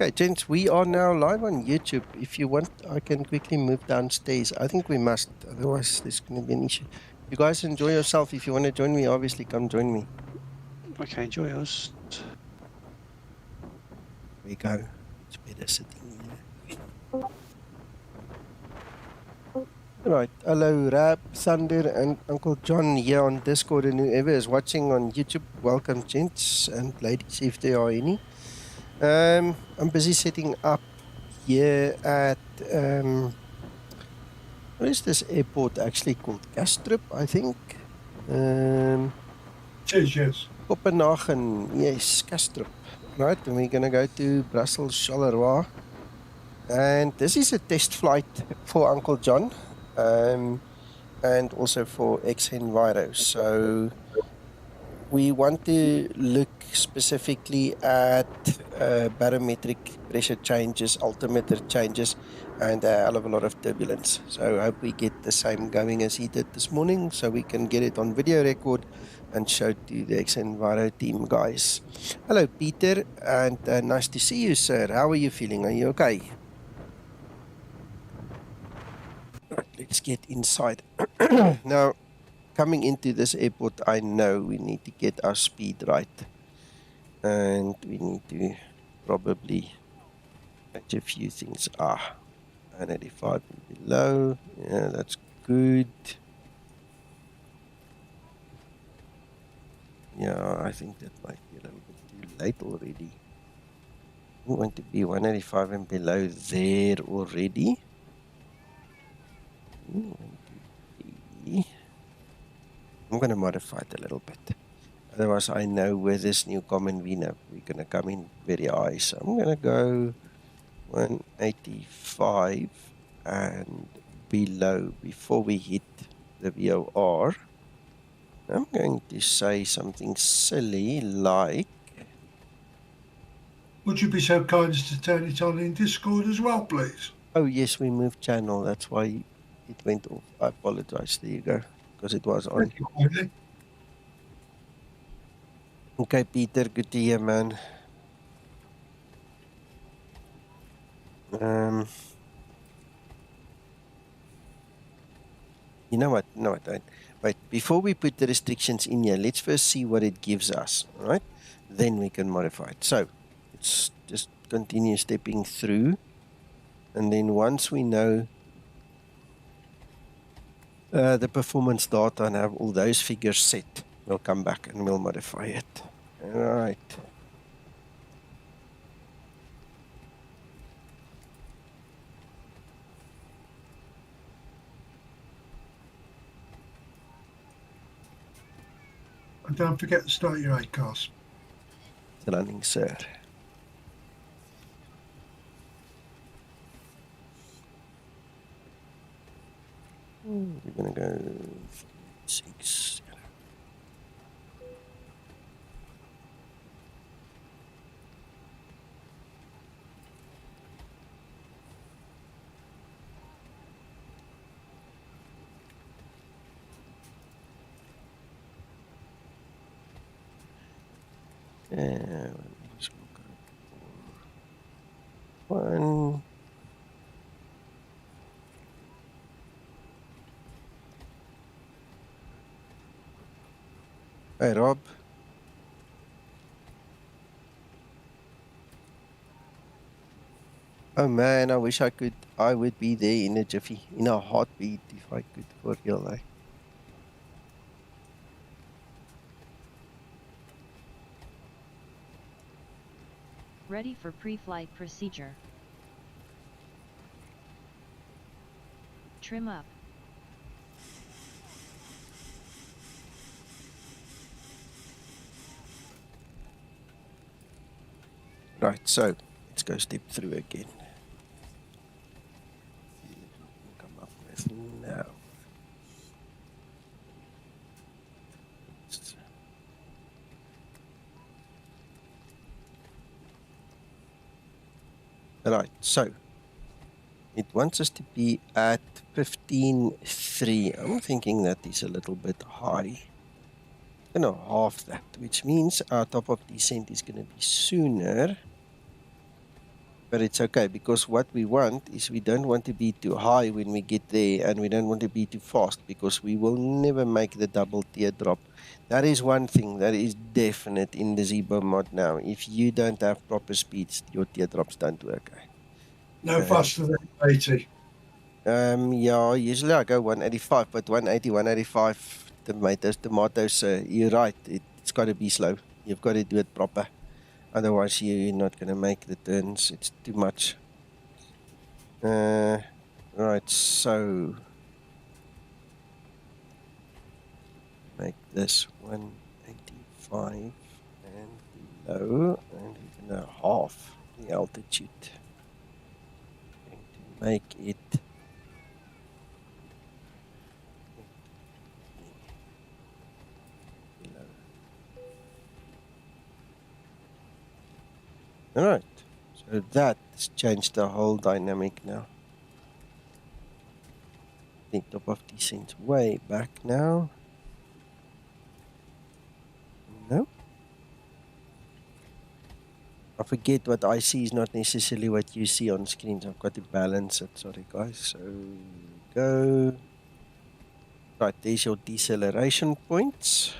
Okay, gents, we are now live on YouTube. If you want, I can quickly move downstairs. I think we must, otherwise there's going to be an issue. You guys enjoy yourself. If you want to join me, obviously come join me. Okay, enjoy yours. There we go. It's better sitting here. Right. Hello, Rab, Thunder, and Uncle John here on Discord, and whoever is watching on YouTube, welcome, gents and ladies, if there are any. I'm busy setting up here at what is this airport actually called? Kastrup, I think. Yes. Copenhagen, yes, Kastrup. Right, and we're gonna go to Brussels, Charleroi. And this is a test flight for Uncle John. And also for xEnviro. So we want to look specifically at barometric pressure changes, altimeter changes, and a hell of a lot of turbulence. So I hope we get the same going as he did this morning, so we can get it on video record and show to the xEnviro team, guys. Hello, Peter, and nice to see you, sir. How are you feeling? Are you okay? Right, let's get inside. Now, coming into this airport, I know we need to get our speed right. And we need to probably change a few things. 185 and below. Yeah, that's good. Yeah, I think that might be a little bit too late already. We want to be 185 and below there already. I'm going to modify it a little bit. Otherwise, I know with this new common VNAV, we're going to come in very high. So I'm going to go 185 and below before we hit the VOR. I'm going to say something silly like... Would you be so kind as to turn it on in Discord as well, please? Oh, yes, we moved channel. That's why it went off. I apologize. There you go. Because it was on. Thank you kindly. Okay, Peter. Good to hear, man. You know what? No, I don't. Wait, before we put the restrictions in here, let's first see what it gives us, all right? Then we can modify it. So, let's just continue stepping through. And then once we know the performance data and have all those figures set, we'll come back and we'll modify it. All right. And don't forget to start your ACARS. Running, sir. We're going to go 6. And just go for 1. Hey, Rob. Oh man, I wish I would be there in a jiffy, in a heartbeat if I could for real life. Ready for pre-flight procedure. Trim up. Right, so let's go step through again. Come up with now. Right, so it wants us to be at 15.3. I'm thinking that is a little bit high. I'm going to half that, which means our top of descent is going to be sooner. But it's okay, because what we want is we don't want to be too high when we get there, and we don't want to be too fast, because we will never make the double teardrop. That is one thing that is definite in the Zibo mod now. If you don't have proper speeds, your teardrops don't work. No faster than 80. Yeah, usually I go 185, but 180, 185, tomatoes, you're right. It's got to be slow. You've got to do it proper. Otherwise, you're not going to make the turns. It's too much. Right, so make this 185 and below, and we're going to half the altitude. Going to make it below. All right, so that's changed the whole dynamic now. I think top of descent's way back now. No. I forget what I see is not necessarily what you see on screens. I've got to balance it. Sorry, guys. So, go. Right, there's your deceleration points.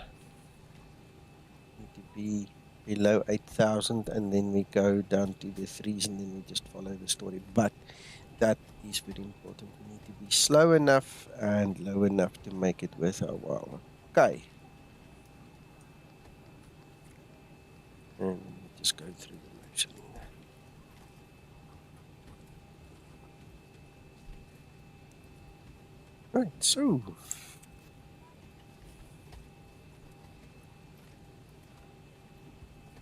Need to be below 8,000, and then we go down to the 3s, and then we just follow the story. But that is very important. We need to be slow enough and low enough to make it worth our while. Okay. And just go through the motion. Right, so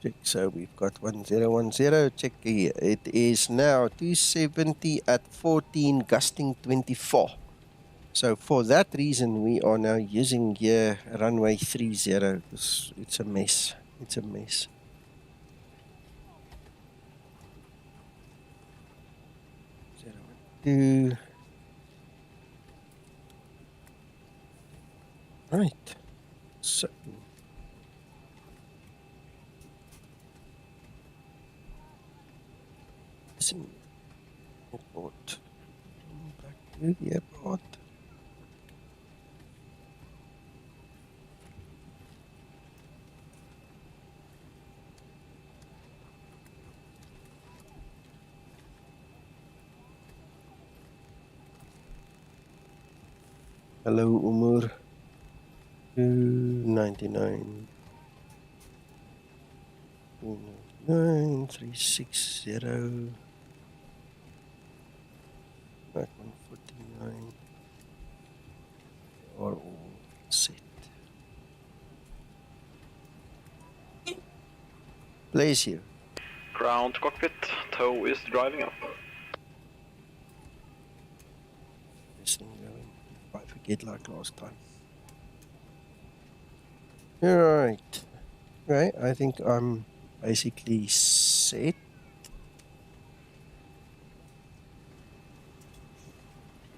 check. So we've got 1010. Check here. It is now 270 at 14, gusting 24. So for that reason, we are now using here runway 30. It's a mess. It's a mess. Right. So airport. Back to the airport. Hello, Umur. 299. 299, 360. 149. Are all set. Place you. Ground to cockpit, tow is driving up. This thing going. If I forget like last time. Alright. Right, I think I'm basically set.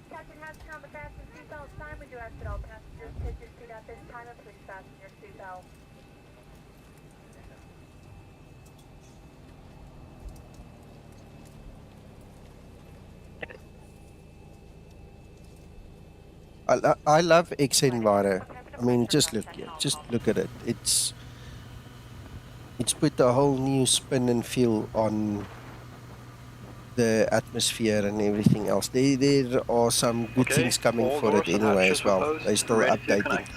Captain has to come with fasten seatbelt sign. We do ask that all passengers take your seat at this time and please fasten your seatbelt. I love xEnviro. I mean, just look here. Just look at it. It's put a whole new spin and feel on the atmosphere and everything else. There are some good things coming for it anyway as well. They're still updating.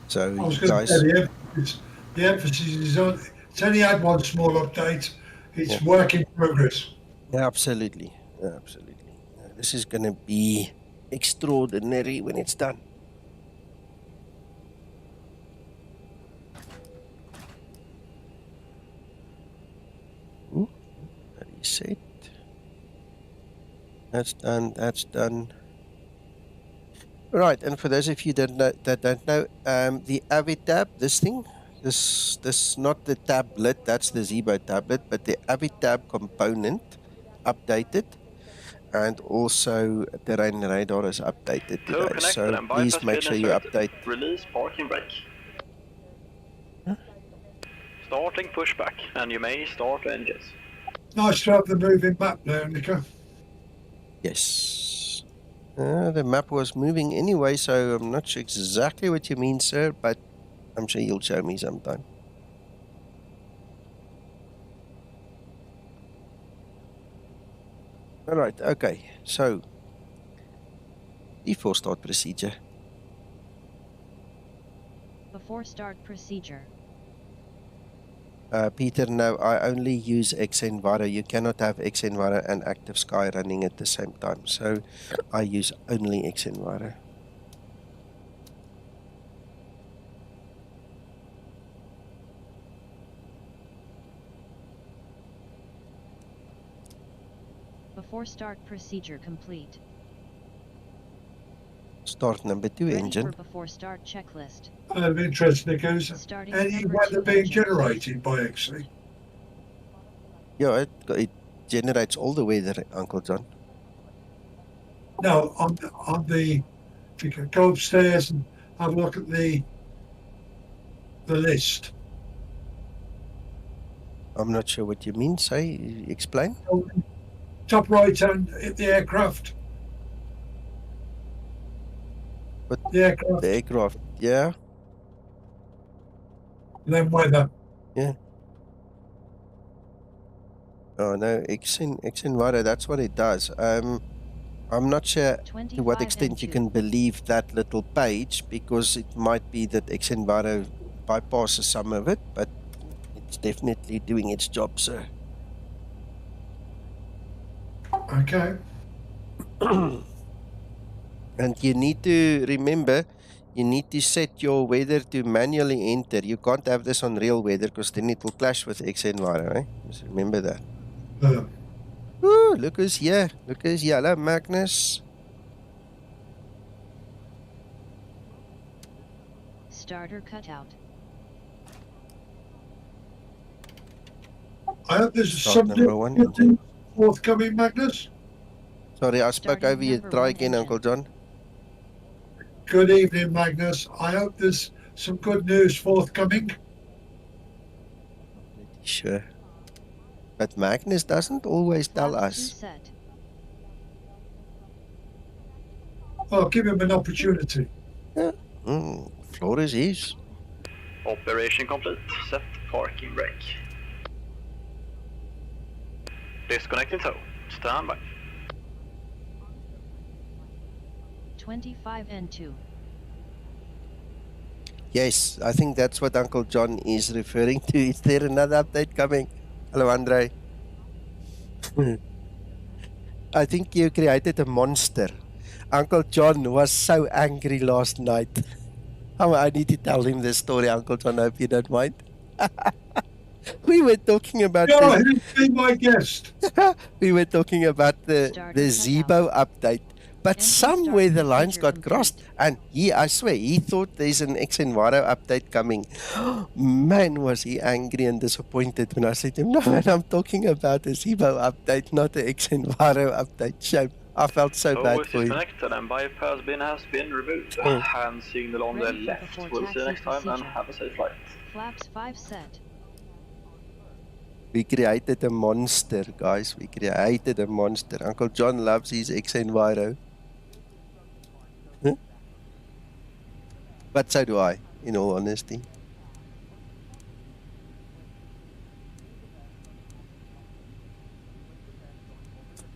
So I was you going to guys, say the emphasis is on, it's only had one small update. It's work in progress. yeah, absolutely, absolutely. This is going to be extraordinary when it's done. Ooh, that is set. That's done. That's done. Right, and for those of you that don't know, the AviTab, this thing, this not the tablet, that's the Zibo tablet, but the AviTab component updated, and also terrain radar is updated today. So please make sure you update. Release parking brake. Starting pushback, and you may start engines. Nice to have the moving map there, Nico. Yes. The map was moving anyway, so I'm not sure exactly what you mean, sir, but I'm sure you'll show me sometime. Alright, okay. So, before start procedure. Before start procedure. Peter, no, I only use xEnviro. You cannot have xEnviro and Active Sky running at the same time. So, I use only xEnviro. Before start procedure complete. Start number 2 Ready engine. for before start checklist. Of interest, Nico, is Starting any number weather 2 being engine. generated by XE? Yeah, it generates all the weather, Uncle John. No, on the, if you can go upstairs and have a look at the list. I'm not sure what you mean. Say, explain. Top right hand, hit the aircraft. What? The aircraft, The aircraft, yeah. and then weather. Yeah. Oh no, xEnviro, that's what it does. I'm not sure to what 25 extent you and can believe that little page, because it might be that xEnviro bypasses some of it, but it's definitely doing its job, sir. Okay. And you need to remember, you need to set your weather to manually enter. You can't have this on real weather, because then it will clash with xEnviro, eh? Just remember that. Ooh, look who's here. Look who's here. Hello, Magnus. Starter cutout. I hope there's Start some number 1 new engine. forthcoming, Magnus. Sorry, I spoke Starting over you. number Try 1 again, engine. Uncle John. Good evening, Magnus. I hope there's some good news forthcoming. Pretty sure. But Magnus doesn't always tell Flaps 2 us. set. Well, give him an opportunity. Floor is his. Operation complete. Set parking brake. Disconnecting tow. Stand by. 25 and 2. Yes, I think that's what Uncle John is referring to. Is there another update coming? Hello, Andre. I think you created a monster. Uncle John was so angry last night. Oh, I need to tell him this story, Uncle John. I hope you don't mind. We were talking about Yeah, he'll be my guest. we were talking about the Starter Zibo update. But Engine somewhere start the lines procedure got crossed, complete. and I swear, he thought there's an xEnviro update coming. Man, was he angry and disappointed when I said to him, no, man, I'm talking about a Zibo update, not a xEnviro update. Shame. I felt so Tow bad is for him. disconnected and bypass bin has been removed. Oh. Hand signal on the Ready for left. before We'll see you taxi next time and procedure. have a safe flight. Flaps 5 set. We created a monster, guys. We created a monster. Uncle John loves his xEnviro. Huh? But so do I, in all honesty.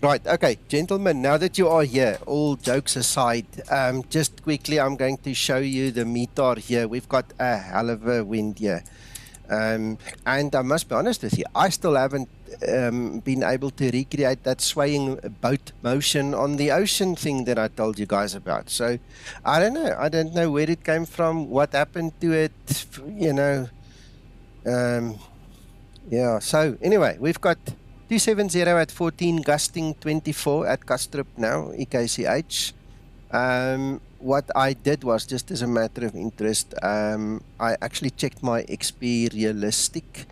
Right, okay, gentlemen, now that you are here, all jokes aside, just quickly, I'm going to show you the METAR here. We've got a hell of a wind here. And I must be honest with you, I still haven't been able to recreate that swaying boat motion on the ocean thing that I told you guys about. So, I don't know. I don't know where it came from, what happened to it, you know. Yeah, so anyway, we've got 270 at 14, gusting 24 at Kastrup now, EKCH. What I did was, just as a matter of interest, I actually checked my XP realistic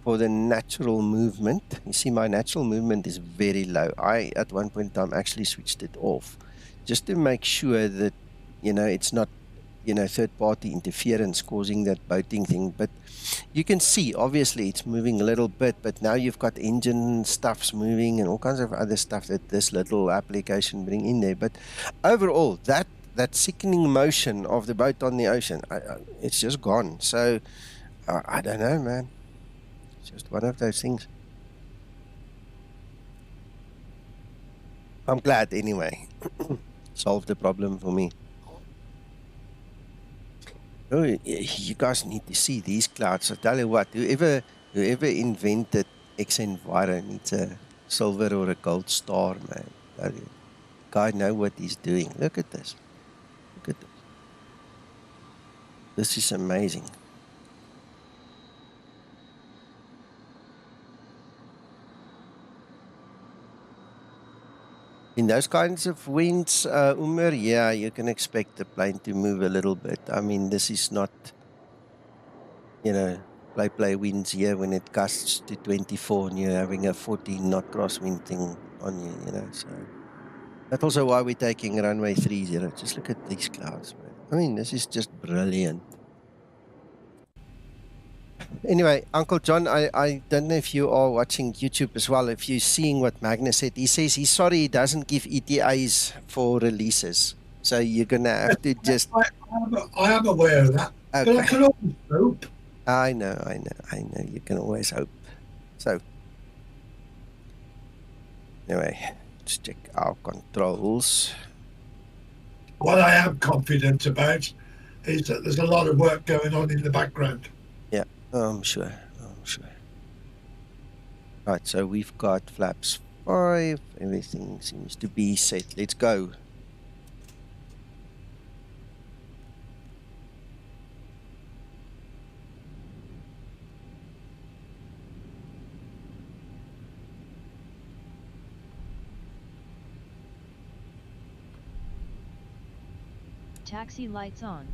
for the natural movement. You see, my natural movement is very low. I, at one point in time, actually switched it off, just to make sure that, you know, it's not third-party interference causing that boating thing. But you can see, obviously, it's moving a little bit, but now you've got engine stuffs moving and all kinds of other stuff that this little application bring in there. But overall, that sickening motion of the boat on the ocean, it's just gone. So, I don't know, man. It's just one of those things. I'm glad, anyway. Solved the problem for me. Oh, you guys need to see these clouds. I tell you what, whoever invented xEnviro needs a silver or a gold star, man. Tell you. Guy know what he's doing. Look at this. Look at this. This is amazing. In those kinds of winds, Umar, yeah, you can expect the plane to move a little bit. I mean, this is not, play winds here when it gusts to 24 and you're having a 14 knot crosswind thing on you, so. That's also why we're taking runway 30. Just look at these clouds, man. I mean, this is just brilliant. Anyway, Uncle John, I don't know if you are watching YouTube as well, if you're seeing what Magnus said. He says he's sorry he doesn't give ETAs for releases. So you're going to have to just... I am aware of that. Okay. But I can always hope. I know. You can always hope. So, anyway, let's check our controls. What I am confident about is that there's a lot of work going on in the background. Yeah, I'm sure. Right, so we've got flaps 5. Everything seems to be set. Let's go. Taxi lights on.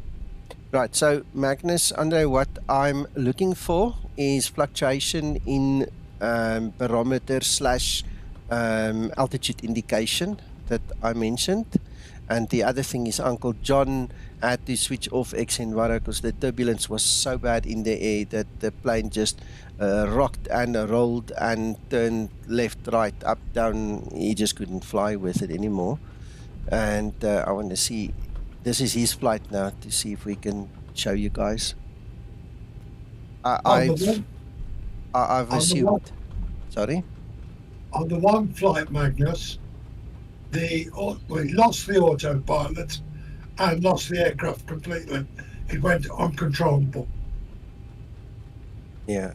Right, so Magnus, Andre, what I'm looking for is fluctuation in barometer / altitude indication that I mentioned. And the other thing is Uncle John had to switch off xEnviro because the turbulence was so bad in the air that the plane just rocked and rolled and turned left, right, up, down. He just couldn't fly with it anymore. And I want to see... This is his flight now to see if we can show you guys. I've assumed. Sorry? On the one flight, Magnus, we lost the autopilot and lost the aircraft completely. It went uncontrollable. Yeah.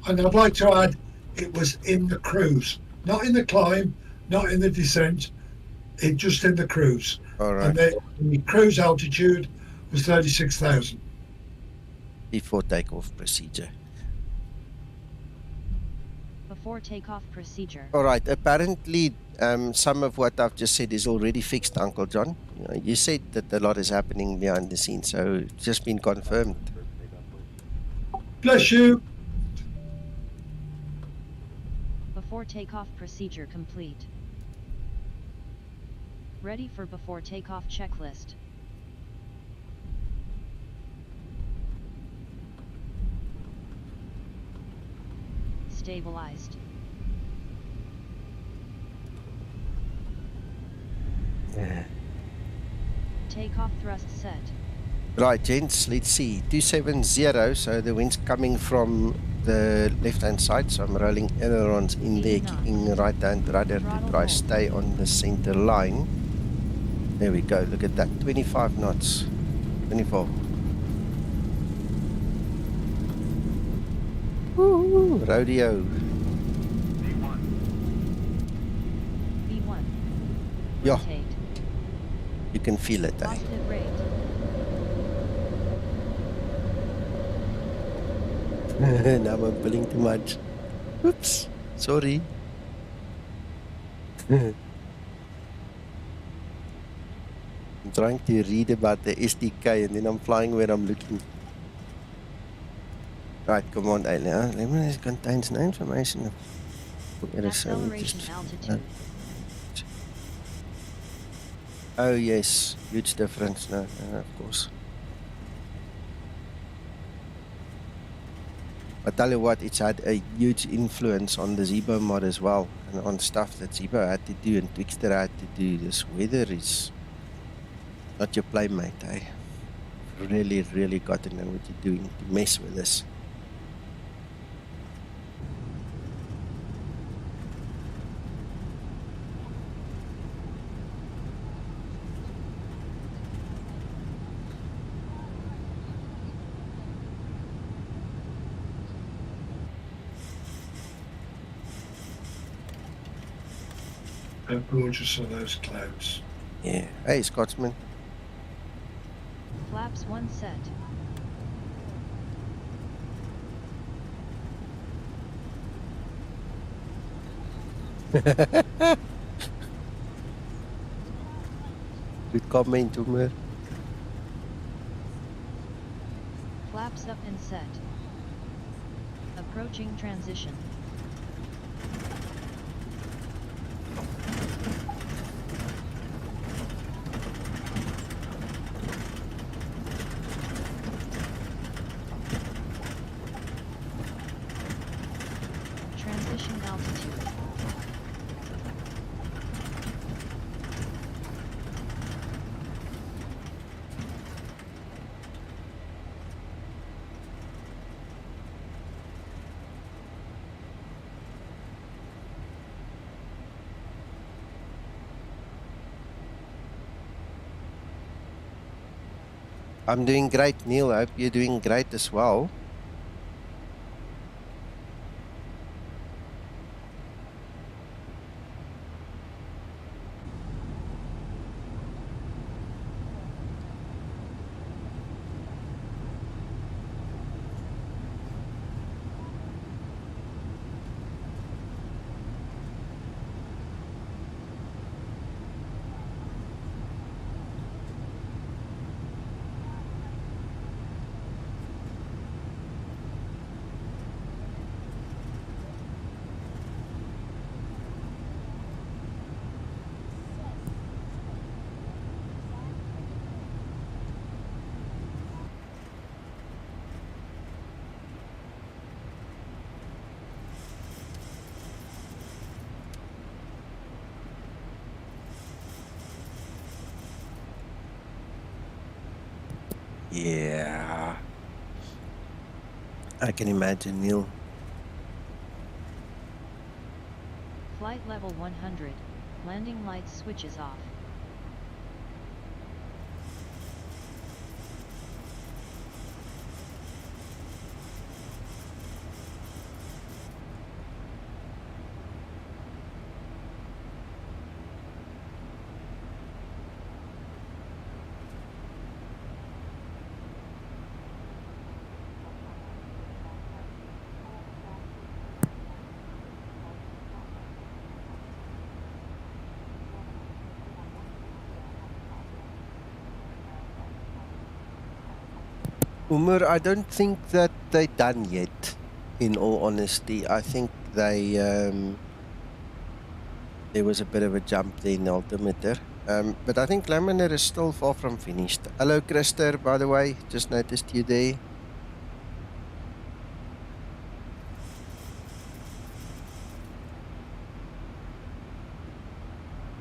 And I'd like to add, it was in the cruise, not in the climb, not in the descent, just in the cruise. All right. And the cruise altitude was 36,000. Before takeoff procedure. Before takeoff procedure. All right. Apparently, some of what I've just said is already fixed, Uncle John. You said that a lot is happening behind the scenes, so it's just been confirmed. Bless you. Before takeoff procedure complete. Ready for before takeoff checklist. Stabilized. Yeah. Takeoff thrust set. Right, gents, let's see. 270, so the wind's coming from the left-hand side, so I'm rolling ailerons in there, kicking right-hand rudder to try stay on the center line. There we go, look at that, 25 knots, 24. Woo, rodeo. V1. Yeah. Rotate. You can feel it, eh? Positive rate. Now I'm pulling too much. Oops, sorry. I'm trying to read about the SDK and then I'm flying where I'm looking. Right, come on, Ayla. Lemon contains no information. Acceleration altitude. Oh yes, huge difference. No, of course. tell you what, it's had a huge influence on the Zibo mod as well, and on stuff that Zibo had to do and Twixter had to do. This weather is not your playmate, eh? Really, really got to know what you're doing to mess with this. How gorgeous are those clouds? Yeah. Hey, Scotsman. Flaps 1 set. Good comment, Umer. Flaps up and set. Approaching transition. Transition altitude. I'm doing great, Neil. I hope you're doing great as well. Yeah. I can imagine, Neil. Flight level 100. Landing lights switches off. Umar, I don't think that they're done yet, in all honesty. I think they, there was a bit of a jump there in the altimeter. But I think Laminar is still far from finished. Hello, Krister, by the way. Just noticed you there.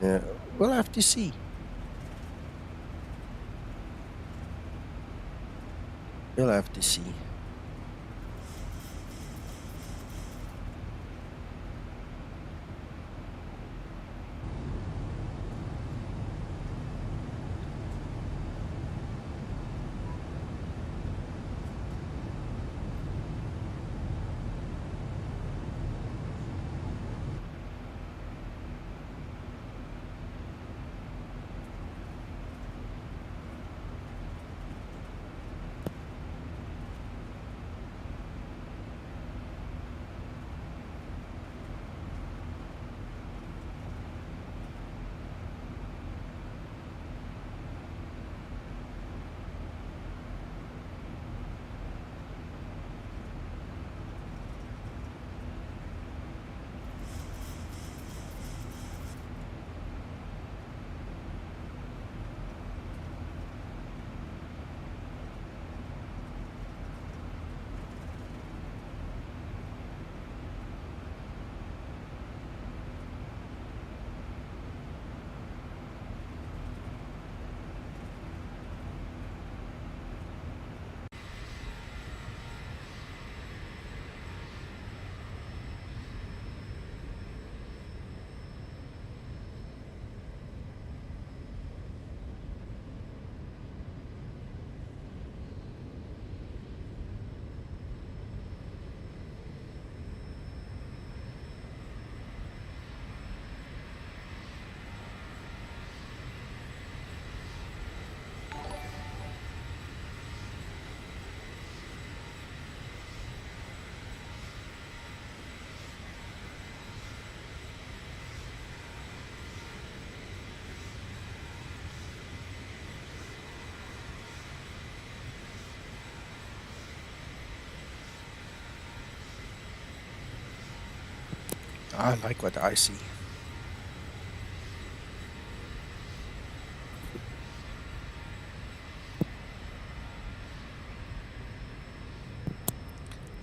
Yeah, we'll have to see. We'll have to see. I like what I see.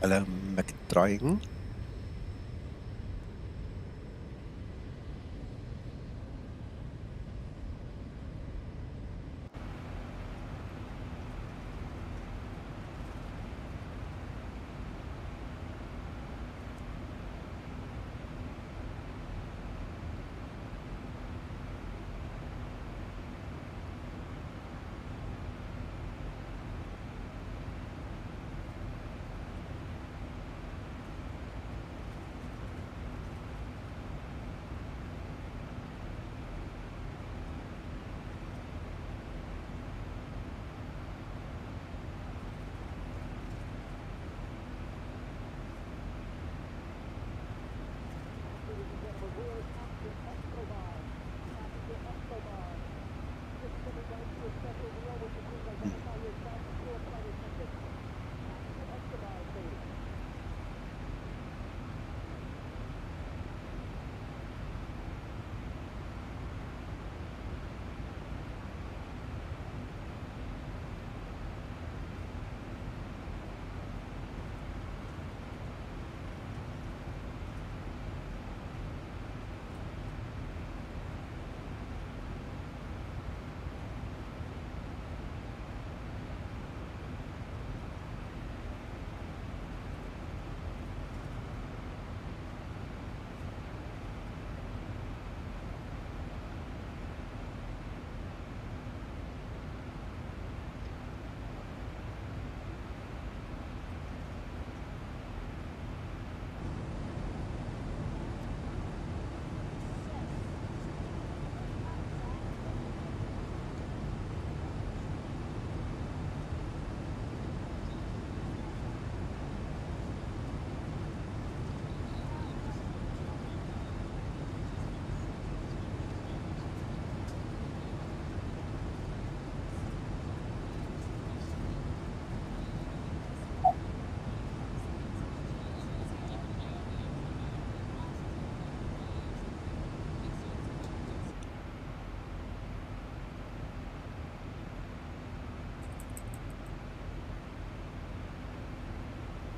Hello, McTrying.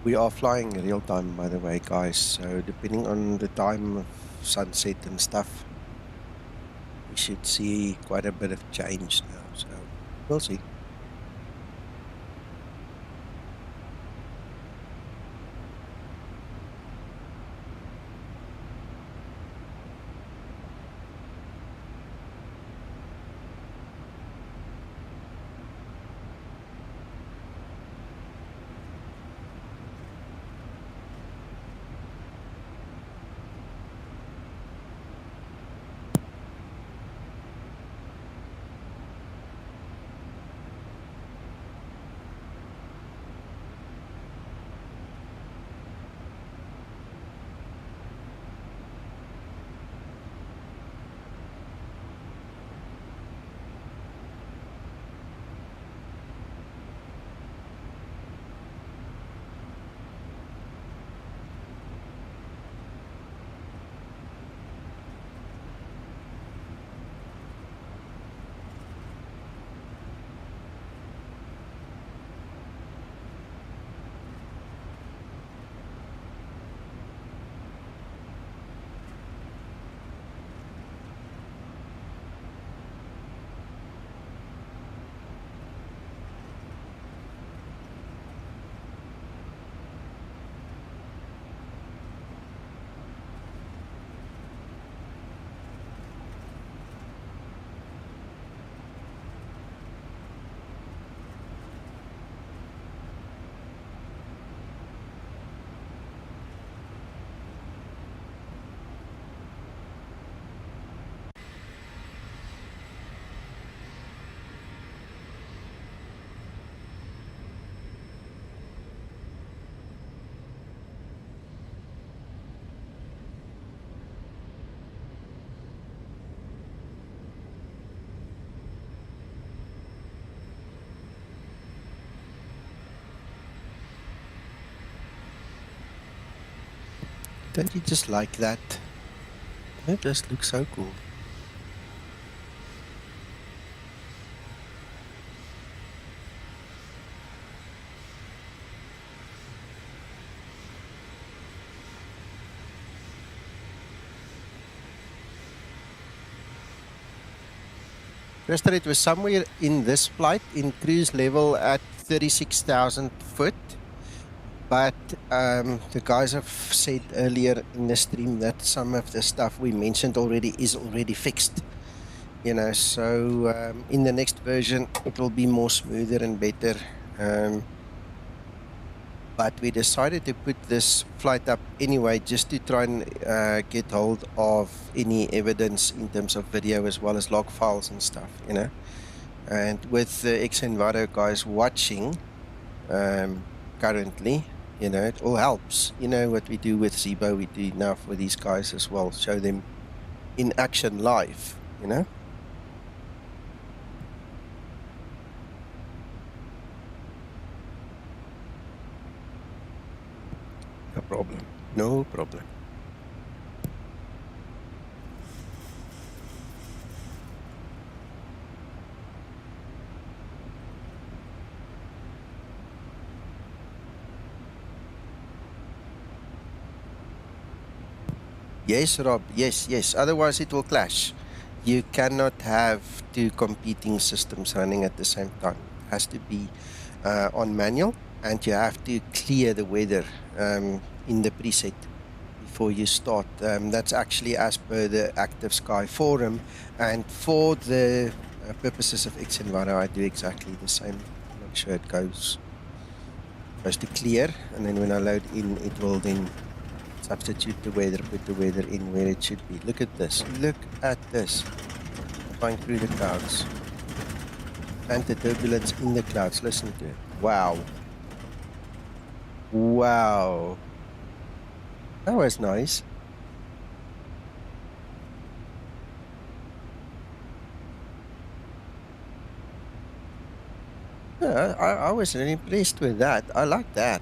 We are flying real time, by the way, guys. So depending on the time of sunset and stuff, we should see quite a bit of change now. So we'll see. Don't you just like that? It just looks so cool. Yesterday it was somewhere in this flight in cruise level at 36,000 foot. But the guys have said earlier in the stream that some of the stuff we mentioned already is already fixed. You know, so in the next version it will be more smoother and better. But we decided to put this flight up anyway just to try and get hold of any evidence in terms of video as well as log files and stuff, you know. And with the xEnviro guys watching currently, you know, it all helps. You know what we do with Zibo, we do now for these guys as well. Show them in action live, you know. No problem. No problem. Yes, Rob. Yes. Otherwise it will clash. You cannot have two competing systems running at the same time. It has to be on manual, and you have to clear the weather in the preset before you start. That's actually as per the Active Sky forum, and for the purposes of xEnviro I do exactly the same. Make sure it goes to clear, and then when I load in it will then substitute the weather, put the weather in where it should be. Look at this. Look at this. Flying through the clouds. And the turbulence in the clouds. Listen to it. Wow. Wow. That was nice. Yeah, I was really impressed with that. I like that.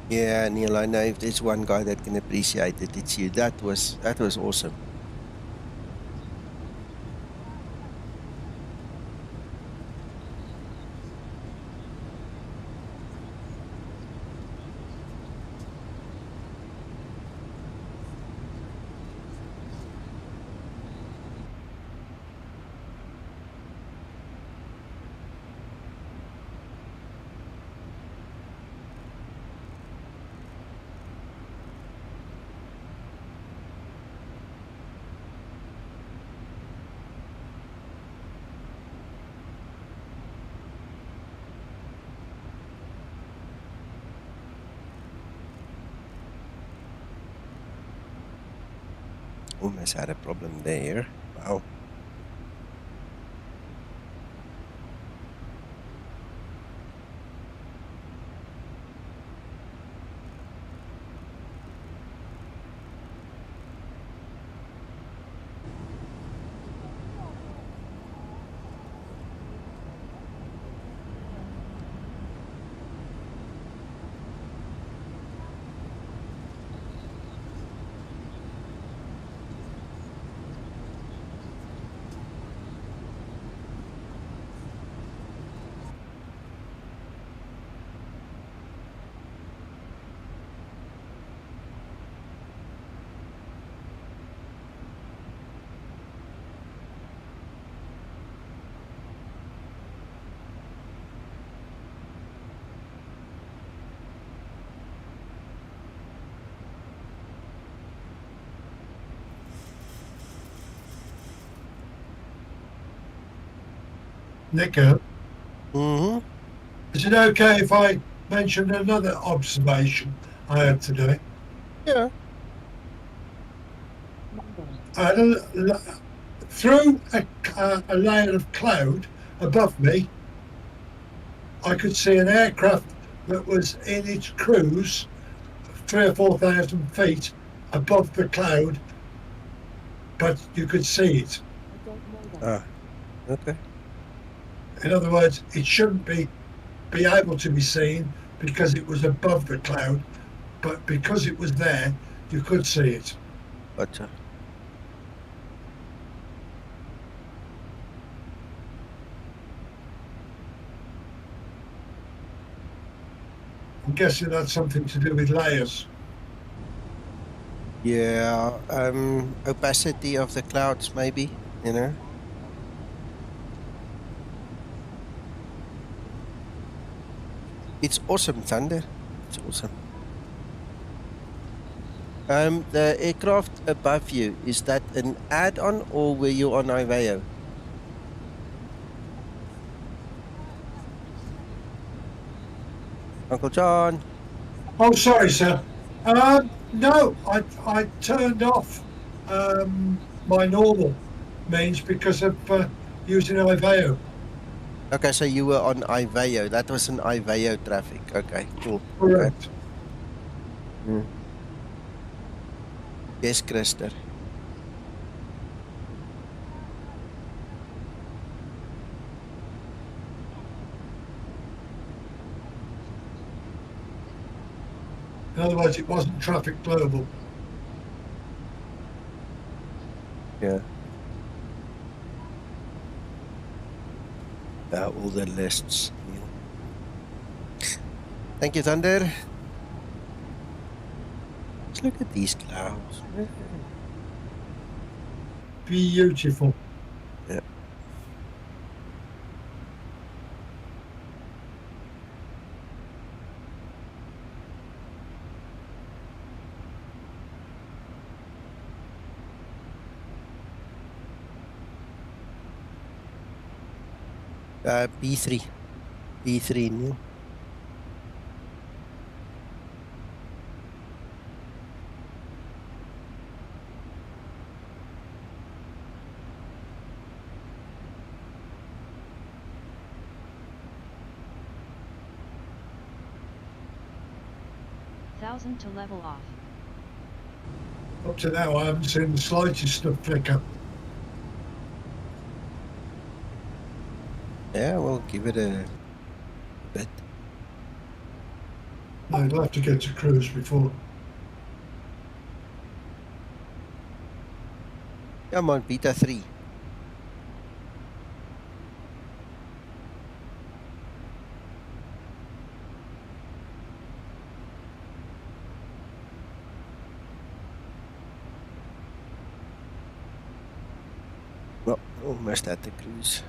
Yeah, Neil, I know if there's one guy that can appreciate it, it's you. That was awesome. Almost had a problem there. Wow. Nico, Mm-hmm. is it okay if I mention another observation I had today? Yeah. Through a layer of cloud above me, I could see an aircraft that was in its cruise 3,000 or 4,000 feet above the cloud, but you could see it. Ah, okay. In other words, it shouldn't be able to be seen because it was above the cloud, but because it was there, you could see it. Gotcha. I'm guessing that's something to do with layers. Yeah, opacity of the clouds, maybe, you know. It's awesome, Thunder. It's awesome. The aircraft above you, is that an add-on or were you on Iveo? Uncle John? Oh, sorry, sir. No, I turned off my normal means because of using Iveo. Okay, so you were on Iveo. That was an Iveo traffic. Okay, cool. Correct. Okay. Yes, Christer. In other words, it wasn't traffic global. Yeah. All the lists. Thank you, Thunder. Let's look at these clouds. Beautiful. Yeah. B3. B3 new. To level off. Up to now, I haven't seen the slightest of flicker. Yeah, we'll give it a bit. I'd have to get to cruise before. Come on, Beta 3. Well, almost at the cruise.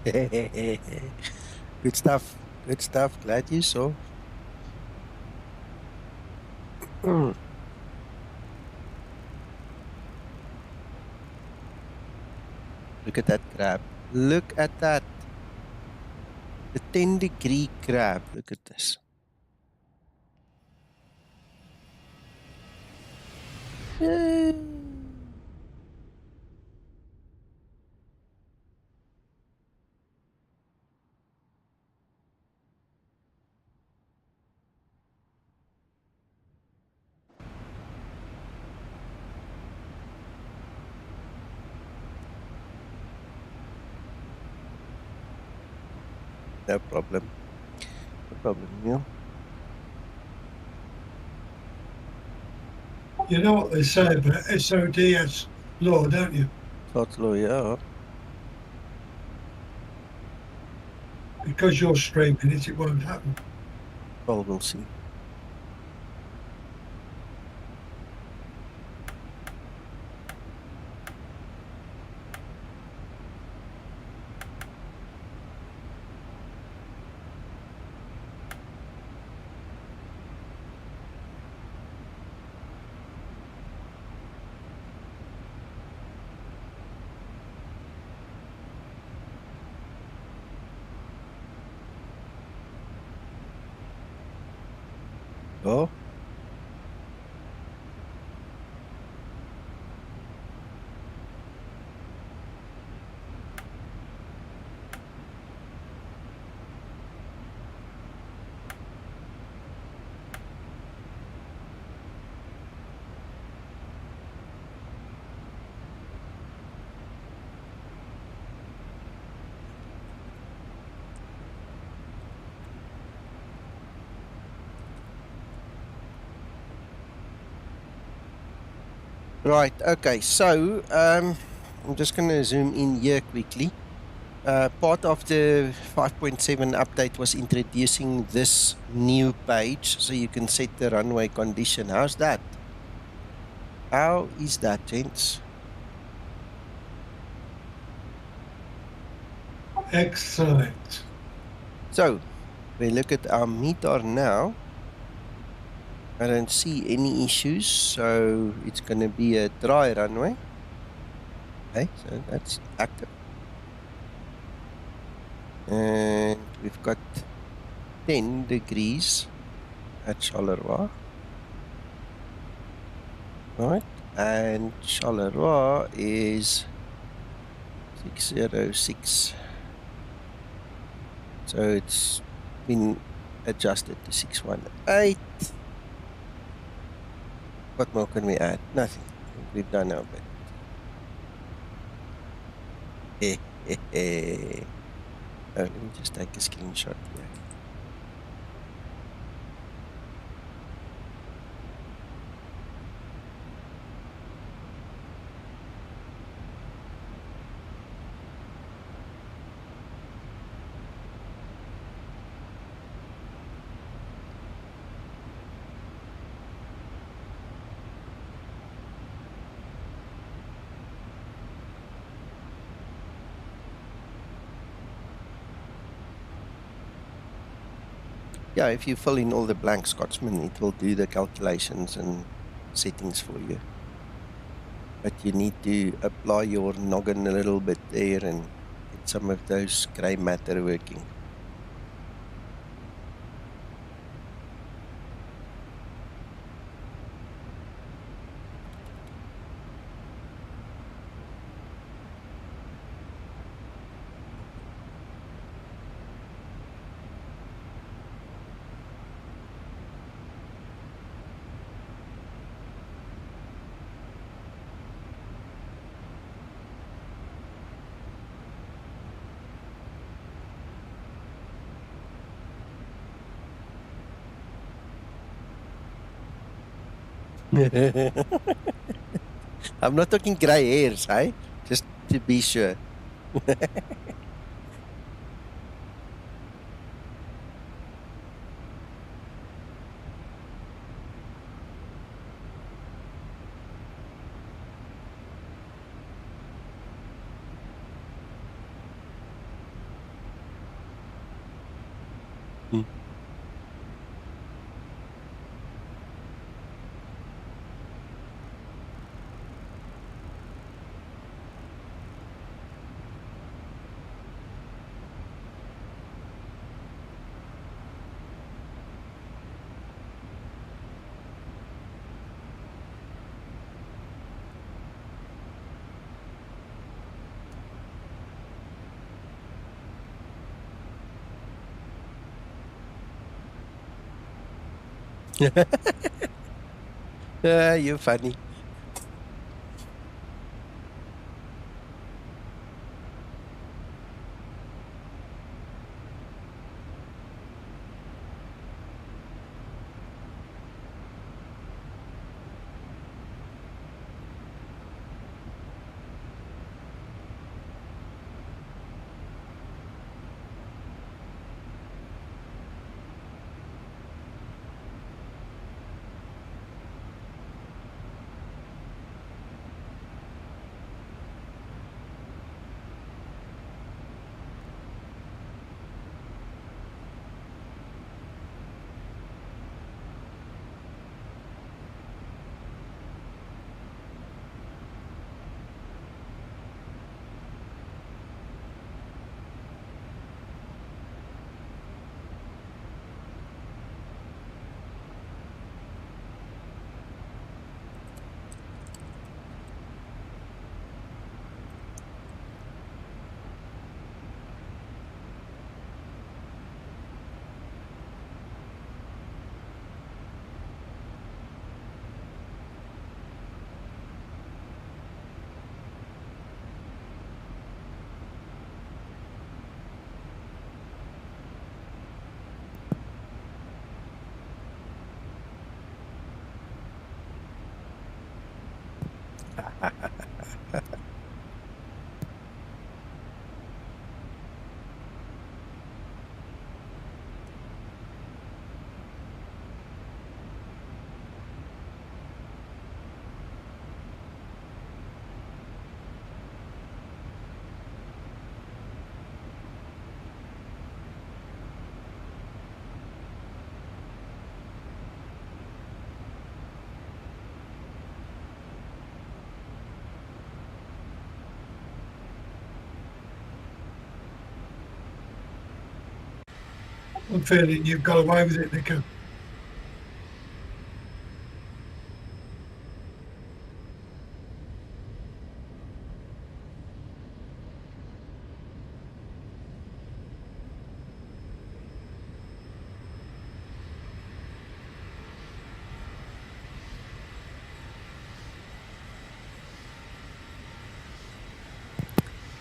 Good stuff. Good stuff. Glad you saw. Look at that crab. Look at that. The 10-degree crab. Look at this. Yay. No problem. No problem, Neil. You know what they say about SODS law, don't you? South Charleroi, yeah. Because you're streaming it, it won't happen. Well, we'll see. Oh. Right, okay, so I'm just going to zoom in here quickly. Part of the 5.7 update was introducing this new page so you can set the runway condition. How's that? How is that, gents? Excellent. So, we look at our meter now. I don't see any issues, so it's going to be a dry runway. Okay, so that's active. And we've got 10 degrees at Charleroi. Right, and Charleroi is 606. So it's been adjusted to 618. What more can we add? Nothing. We've done our bit. Oh, let me just take a screenshot here. Yeah, if you fill in all the blank Scotsman, it will do the calculations and settings for you. But you need to apply your noggin a little bit there and get some of those grey matter working. I'm not talking grey hairs, eh? Just to be sure. You're funny. I'm feeling you've got away with it, Nico.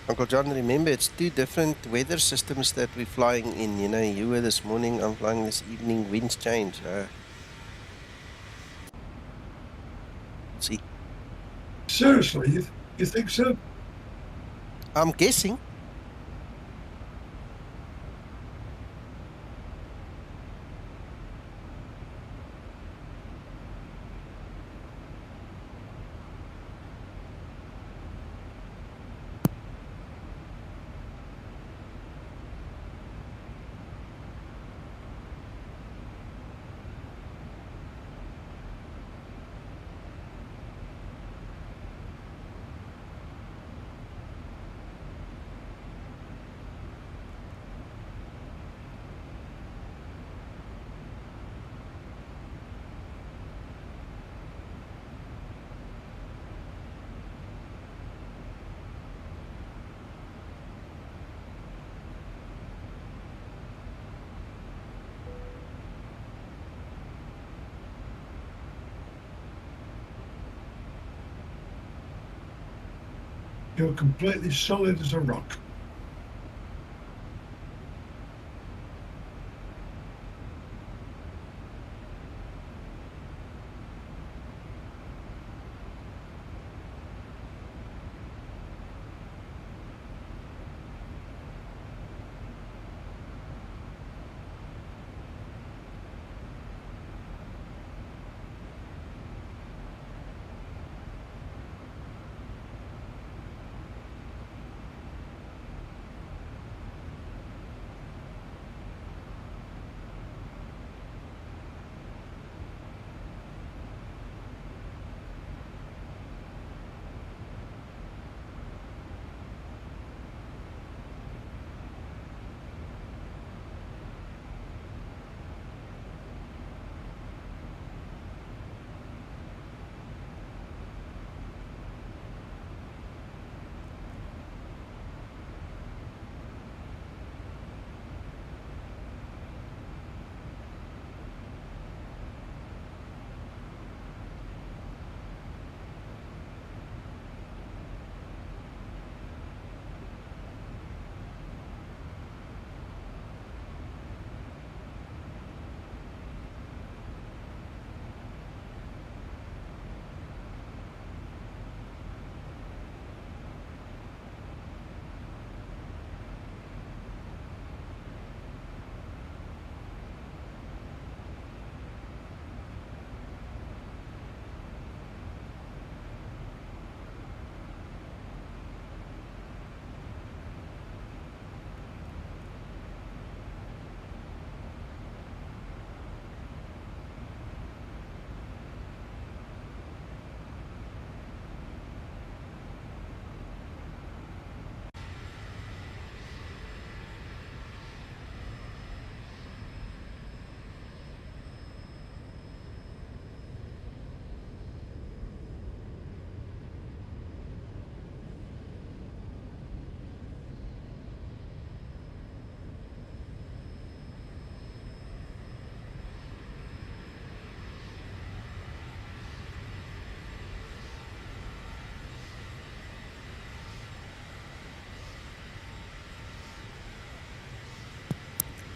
Uncle John, remember, it's two different weather systems that we're flying in. You know, you were this morning, I'm flying this evening, winds change. See, Seriously, you think so? I'm guessing. You're completely solid as a rock.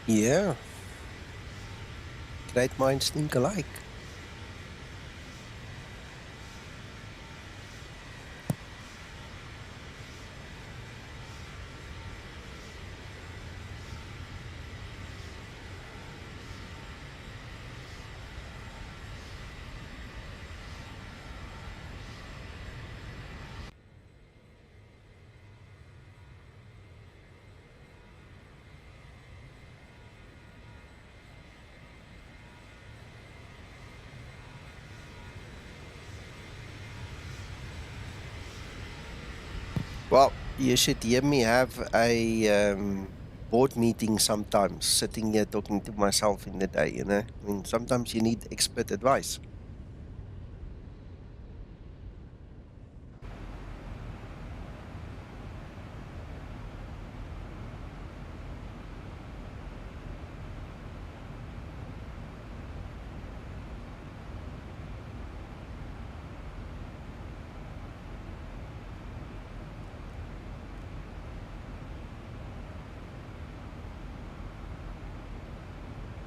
Yeah. Great minds think alike. Well, you should hear me have a board meeting sometimes, sitting here talking to myself in the day, you know. I mean, sometimes you need expert advice.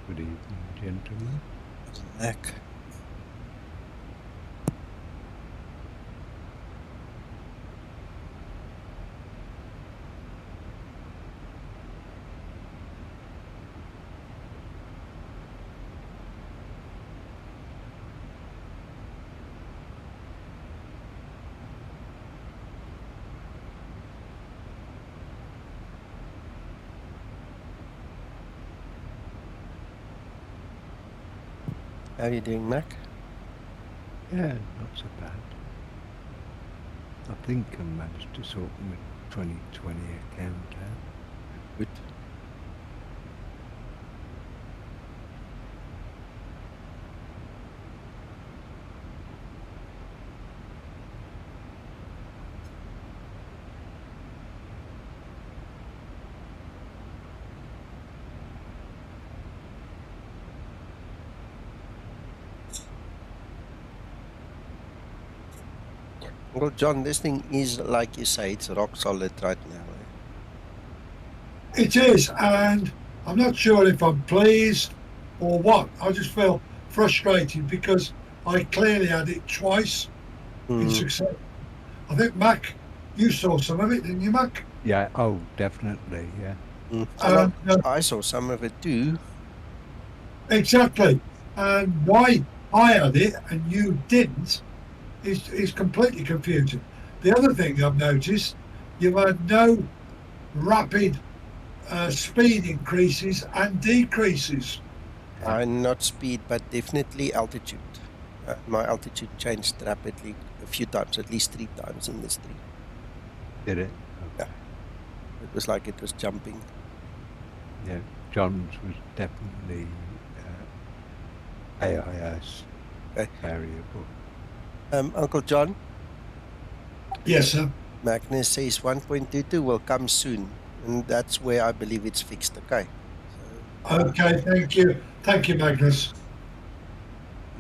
Good evening, gentlemen. Mac. How are you doing, Mac? Yeah, not so bad. I think I managed to sort my 2020 account out. Good. Well, John, this thing is, like you say, it's rock solid right now. It is, and I'm not sure if I'm pleased or what. I just feel frustrated because I clearly had it twice in success. I think, Mac, you saw some of it, didn't you, Mac? Yeah, oh, definitely, yeah. I saw some of it too. Exactly. And why I had it and you didn't is completely confusing. The other thing I've noticed, you've had no rapid speed increases and decreases. Not speed, but definitely altitude. My altitude changed rapidly a few times, at least 3 times in this thing. Did it? Yeah. It was like it was jumping. Yeah, John's was definitely AIS variable. Uncle John? Yes, sir. Magnus says 1.22 will come soon, and that's where I believe it's fixed. Okay. Okay, thank you. Thank you, Magnus.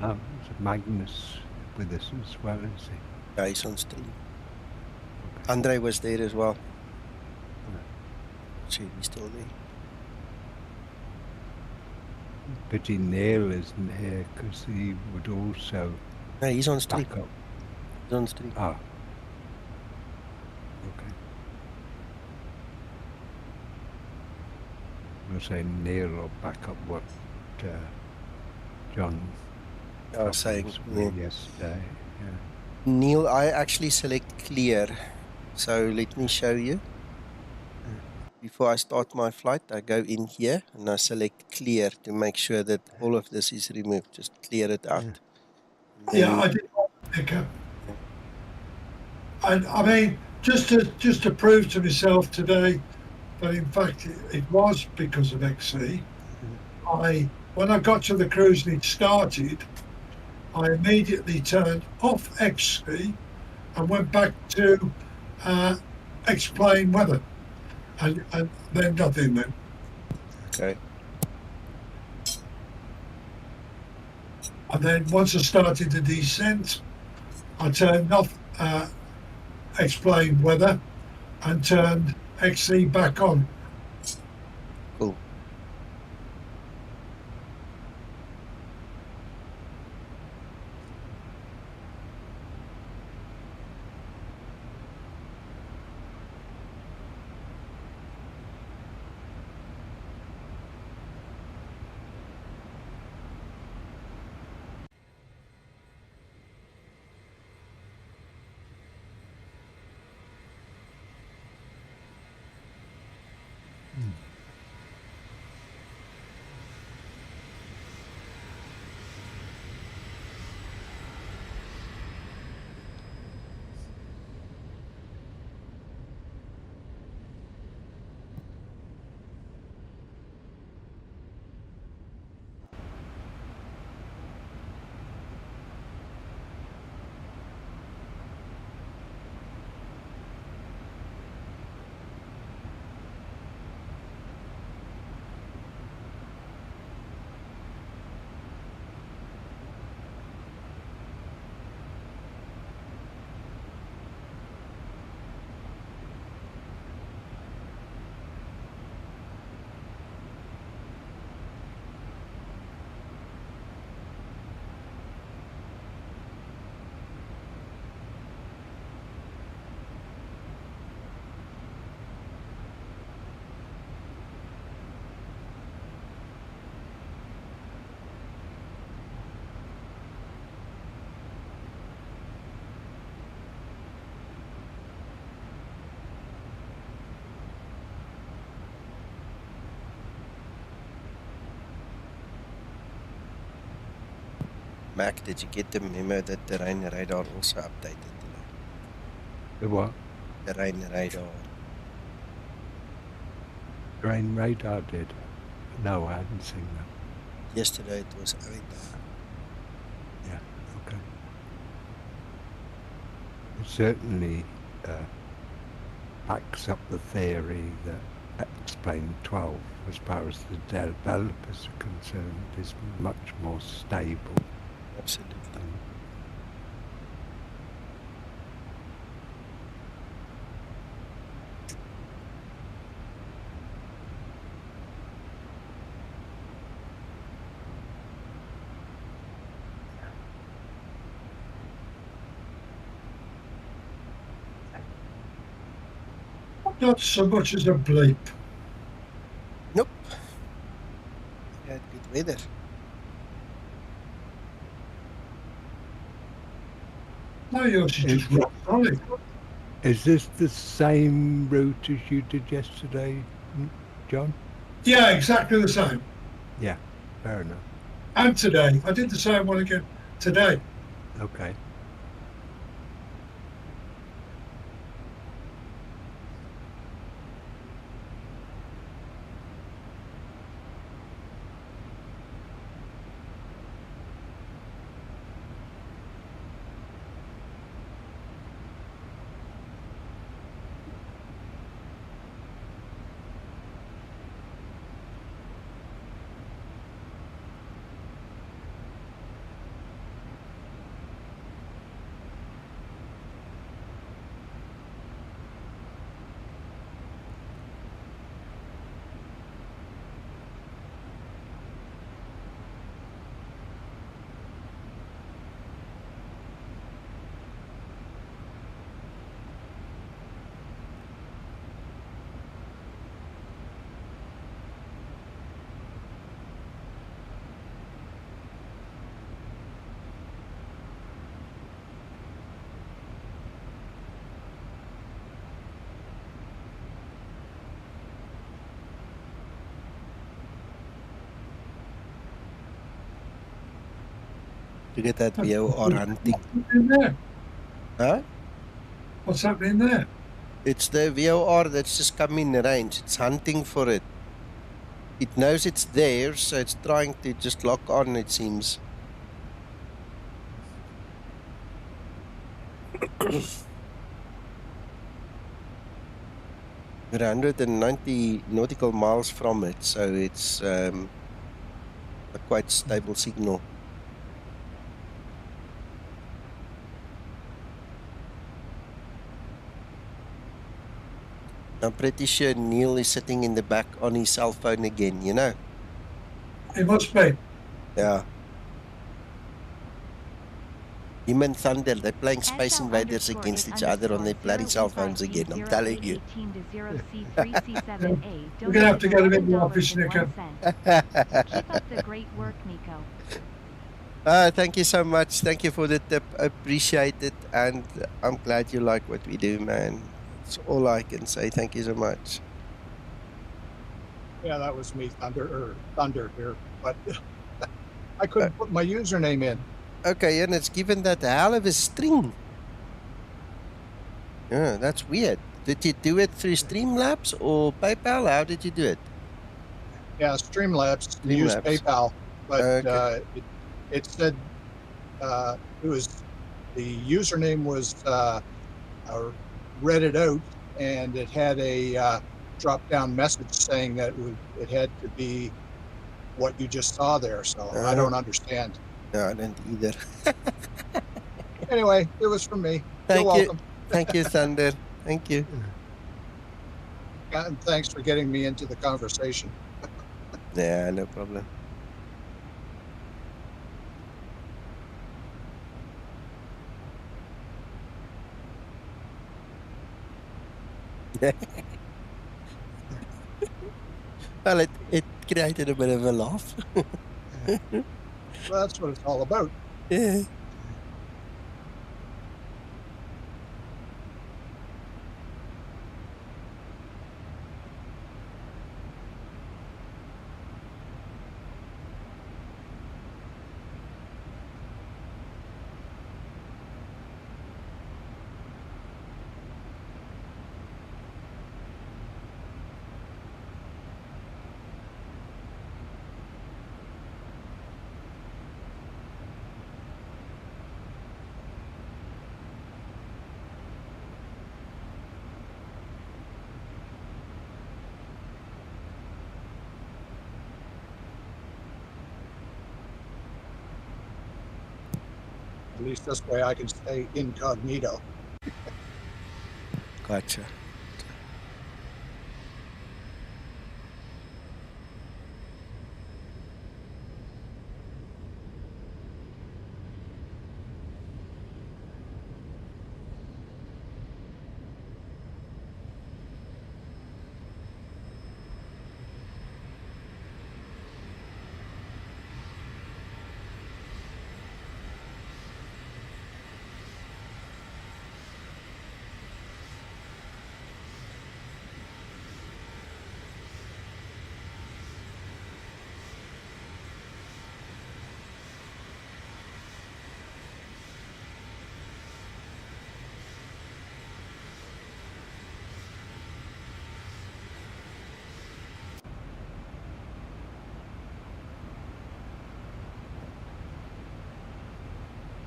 Is Magnus with us as well, is he? Yeah, he's on stream. Okay. Andre was there as well. See, he's still there. Pity Neil isn't here because he would also. No, he's on stream. Back up. He's on stream. Ah. Okay. I'm going to say Neil will back up what John was saying yesterday. Yeah. Neil, I actually select clear. So let me show you. Before I start my flight, I go in here and I select clear to make sure that all of this is removed. Just clear it out. Yeah, I did pick up. And I mean, just to prove to myself today that in fact it was because of XC. When I got to the cruise and it started, I immediately turned off XC and went back to explain weather. And then nothing then. Okay. And then once I started the descent, I turned off explain weather and turned XC back on. Cool. Mac, did you get the memo that the rain radar also updated today? The what? The rain radar. Rain radar did. No, I hadn't seen that. Yesterday it was 8. Yeah, okay. It certainly backs up the theory that X-Plane 12, as far as the developers are concerned, is much more stable. Absolutely. Not so much as a bleep. Nope. We had good weather. No, yours is just rock solid. Is this the same route as you did yesterday, John? Yeah, exactly the same. Yeah, fair enough. And today. I did the same one again today. Okay. To get that VOR hunting. In there. Huh? What's happening there? It's the VOR that's just come in range. It's hunting for it. It knows it's there, so it's trying to just lock on, it seems. We're 190 nautical miles from it, so it's a quite stable signal. I'm pretty sure Neil is sitting in the back on his cell phone again, you know? It must be. Yeah. Him and Thunder, they're playing Space Invaders against each other on their bloody cell phones again, I'm telling you. We're going to have to get him in the office, Nico. Keep up the great work, Nico. Thank you so much. Thank you for the tip. I appreciate it. And I'm glad you like what we do, man. That's all I can say. Thank you so much. Yeah, that was me, Thunder here. But I couldn't put my username in. Okay, and it's given that hell of a string. Yeah, that's weird. Did you do it through Streamlabs or PayPal? How did you do it? Yeah, Streamlabs. We used Streamlabs. PayPal, but Okay. it said it was the username was read it out, and it had a drop-down message saying that it had to be what you just saw there. So I don't understand. No, I don't either. Anyway, it was from me. Thank You're you. welcome. Thank you, Thunder. Thank you. And thanks for getting me into the conversation. Yeah, no problem. Well, it created a bit of a laugh. Well, that's what it's all about. Yeah. At least this way I can stay incognito. Gotcha.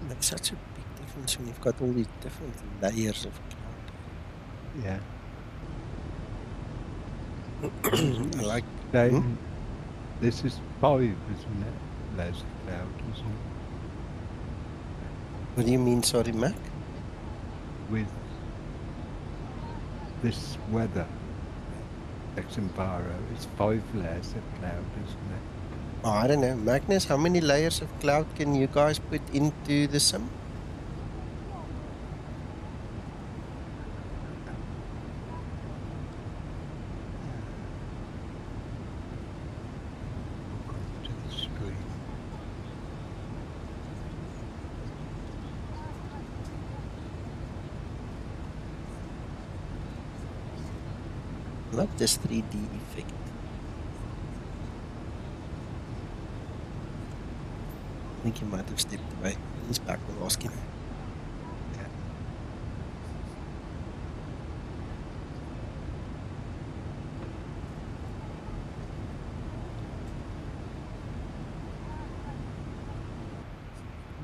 Makes such a big difference when you've got all these different layers of cloud. Yeah. I like. This is 5, isn't it? Layers of cloud, isn't it? What do you mean, sorry, Mac? With this weather, xEnviro, it's 5 layers of cloud, isn't it? Oh, I don't know. Magnus, how many layers of cloud can you guys put into the sim? To the screen. Love this 3D effect. I think he might have stepped away. He's back, we'll ask him. Yeah.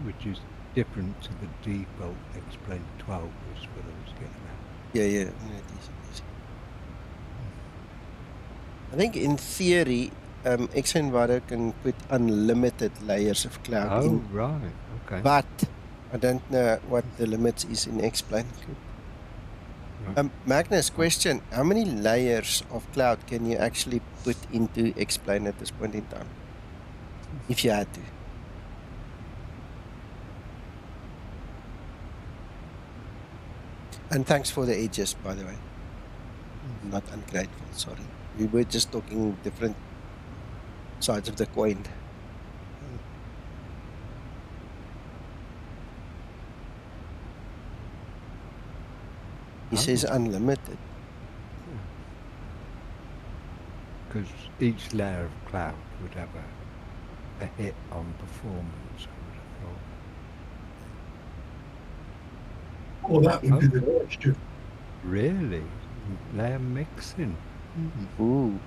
Which is different to the default explain 12 is what I was getting at. Yeah, yeah. No, it is, it is. I think in theory, xEnviro can put unlimited layers of cloud in. Oh, right. Okay. But I don't know what the limits is in explain. Right. Magnus, question. How many layers of cloud can you actually put into explain at this point in time? If you had to. And thanks for the edges, by the way. Not ungrateful, sorry. We were just talking different sides of the coin. He says unlimited. because each layer of cloud would have a hit on performance, I would have thought. Well, that would be the question. Really? Layer mixing? Ooh.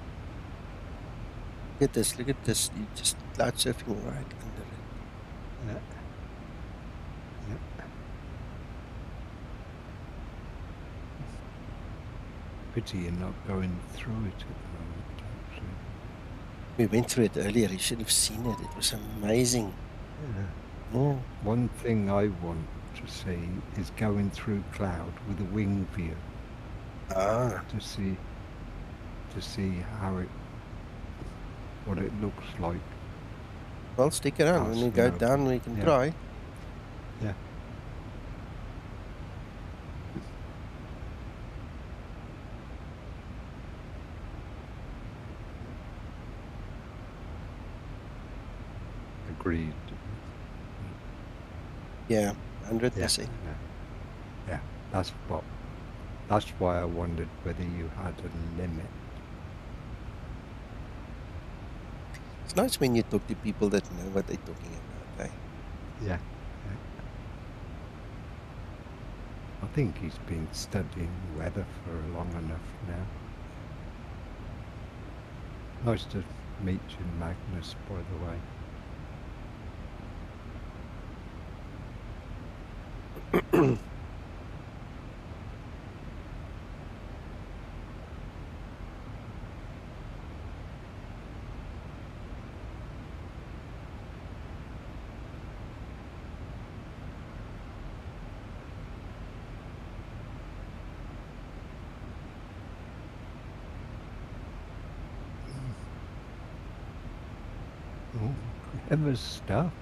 Look at this, look at this. You just cloud surfing right under it. Yeah. Yeah. Pity you're not going through it at the moment, actually. We went through it earlier. You should have seen it. It was amazing. Yeah. Yeah. One thing I want to see is going through cloud with a wing view Ah, to see how what it looks like. well, stick around. When we go Awesome. down, we can Yeah. try. Yeah. Agreed. Yeah, Yeah. 100%. Yeah. That's why I wondered whether you had a limit. It's nice when you talk to people that know what they're talking about. Eh? Yeah. I think he's been studying weather for long enough now. Nice to meet you, Magnus, by the way. Oh, clever stuff.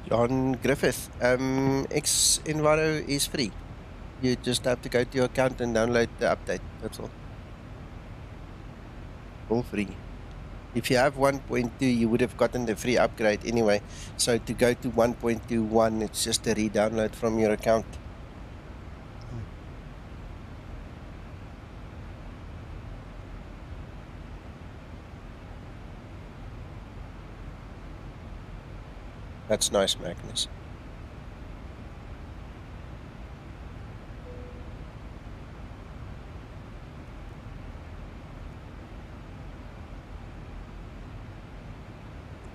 John Griffith, xEnviro is free. You just have to go to your account and download the update. That's all. All free. If you have 1.2, you would have gotten the free upgrade anyway. So to go to 1.21, it's just a re-download from your account. That's nice, Magnus.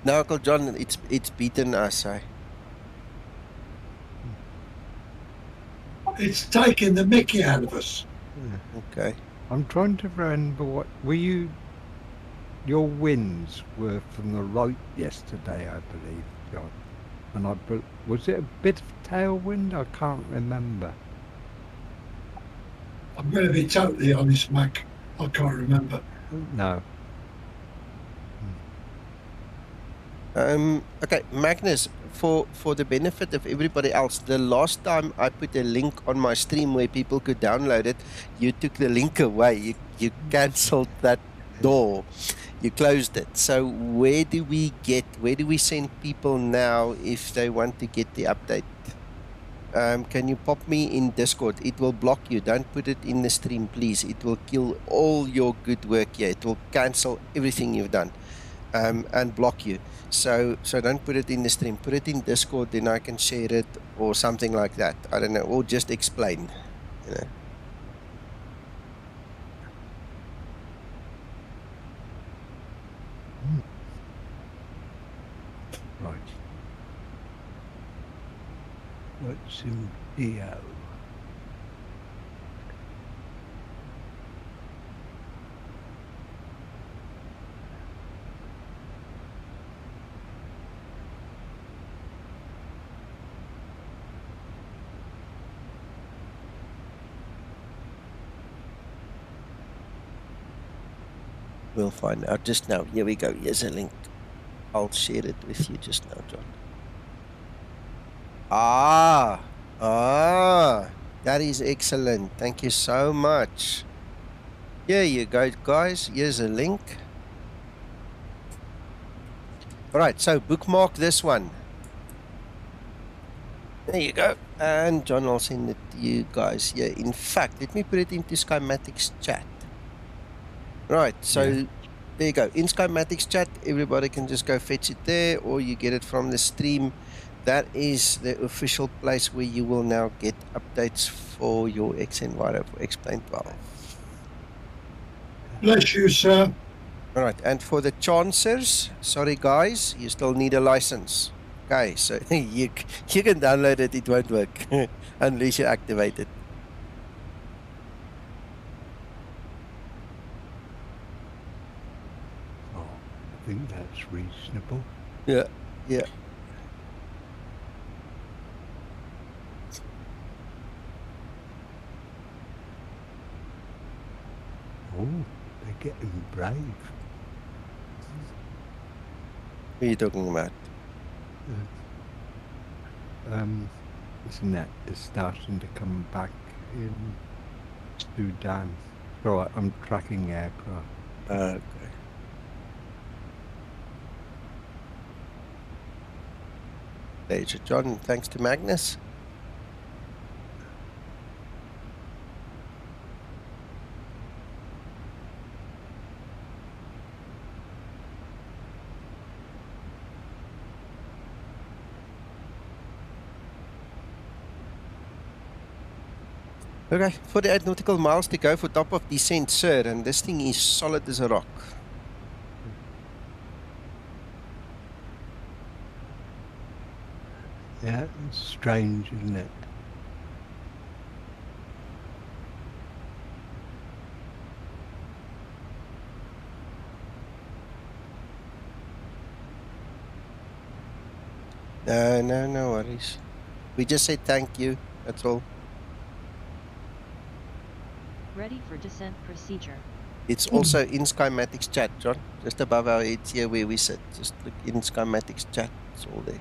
No, Uncle John, it's beaten us, eh? It's taking the mickey out of us. Okay. I'm trying to remember what were you. Your winds were from the right yesterday, I believe, John. And was it a bit of tailwind? I can't remember. I'm going to be totally honest, Mac. I can't remember. No. Okay, Magnus, for the benefit of everybody else, the last time I put a link on my stream where people could download it, you took the link away. You cancelled that door. You closed it. So where do we send people now if they want to get the update? Can you pop me in Discord? It will block you. Don't put it in the stream, please. It will kill all your good work here. It will cancel everything you've done and block you. So don't put it in the stream. Put it in Discord, then I can share it or something like that. I don't know, or just explain. You know. Right. What's in EO? We'll find out just now. Here we go. Here's a link. I'll share it with you just now, John. That is excellent. Thank you so much. Here you go, guys. Here's a link. All right, so bookmark this one. There you go. And John will send it to you guys here. In fact, let me put it into Skymatix chat. Right, so there you go. In Skymatix chat, everybody can just go fetch it there, or you get it from the stream. That is the official place where you will now get updates for your xEnviro for X-Plane 12. Bless you, sir. All right, and for the chancers, sorry guys, you still need a license. Okay, so you can download it, it won't work unless you activate it. Oh, I think that's reasonable. Yeah, yeah. Oh, they're getting brave. What are you talking about? Isn't that it's starting to come back in Sudan? Right, I'm tracking aircraft. Okay. Major John, thanks to Magnus. Okay, 48 nautical miles to go for top of descent, sir, and this thing is solid as a rock. Yeah, it's strange, isn't it? No worries. We just say thank you, that's all. Ready for descent procedure. It's also in Skymatix chat, John. Just above our heads here where we sit. Just look in Skymatix chat. It's all there.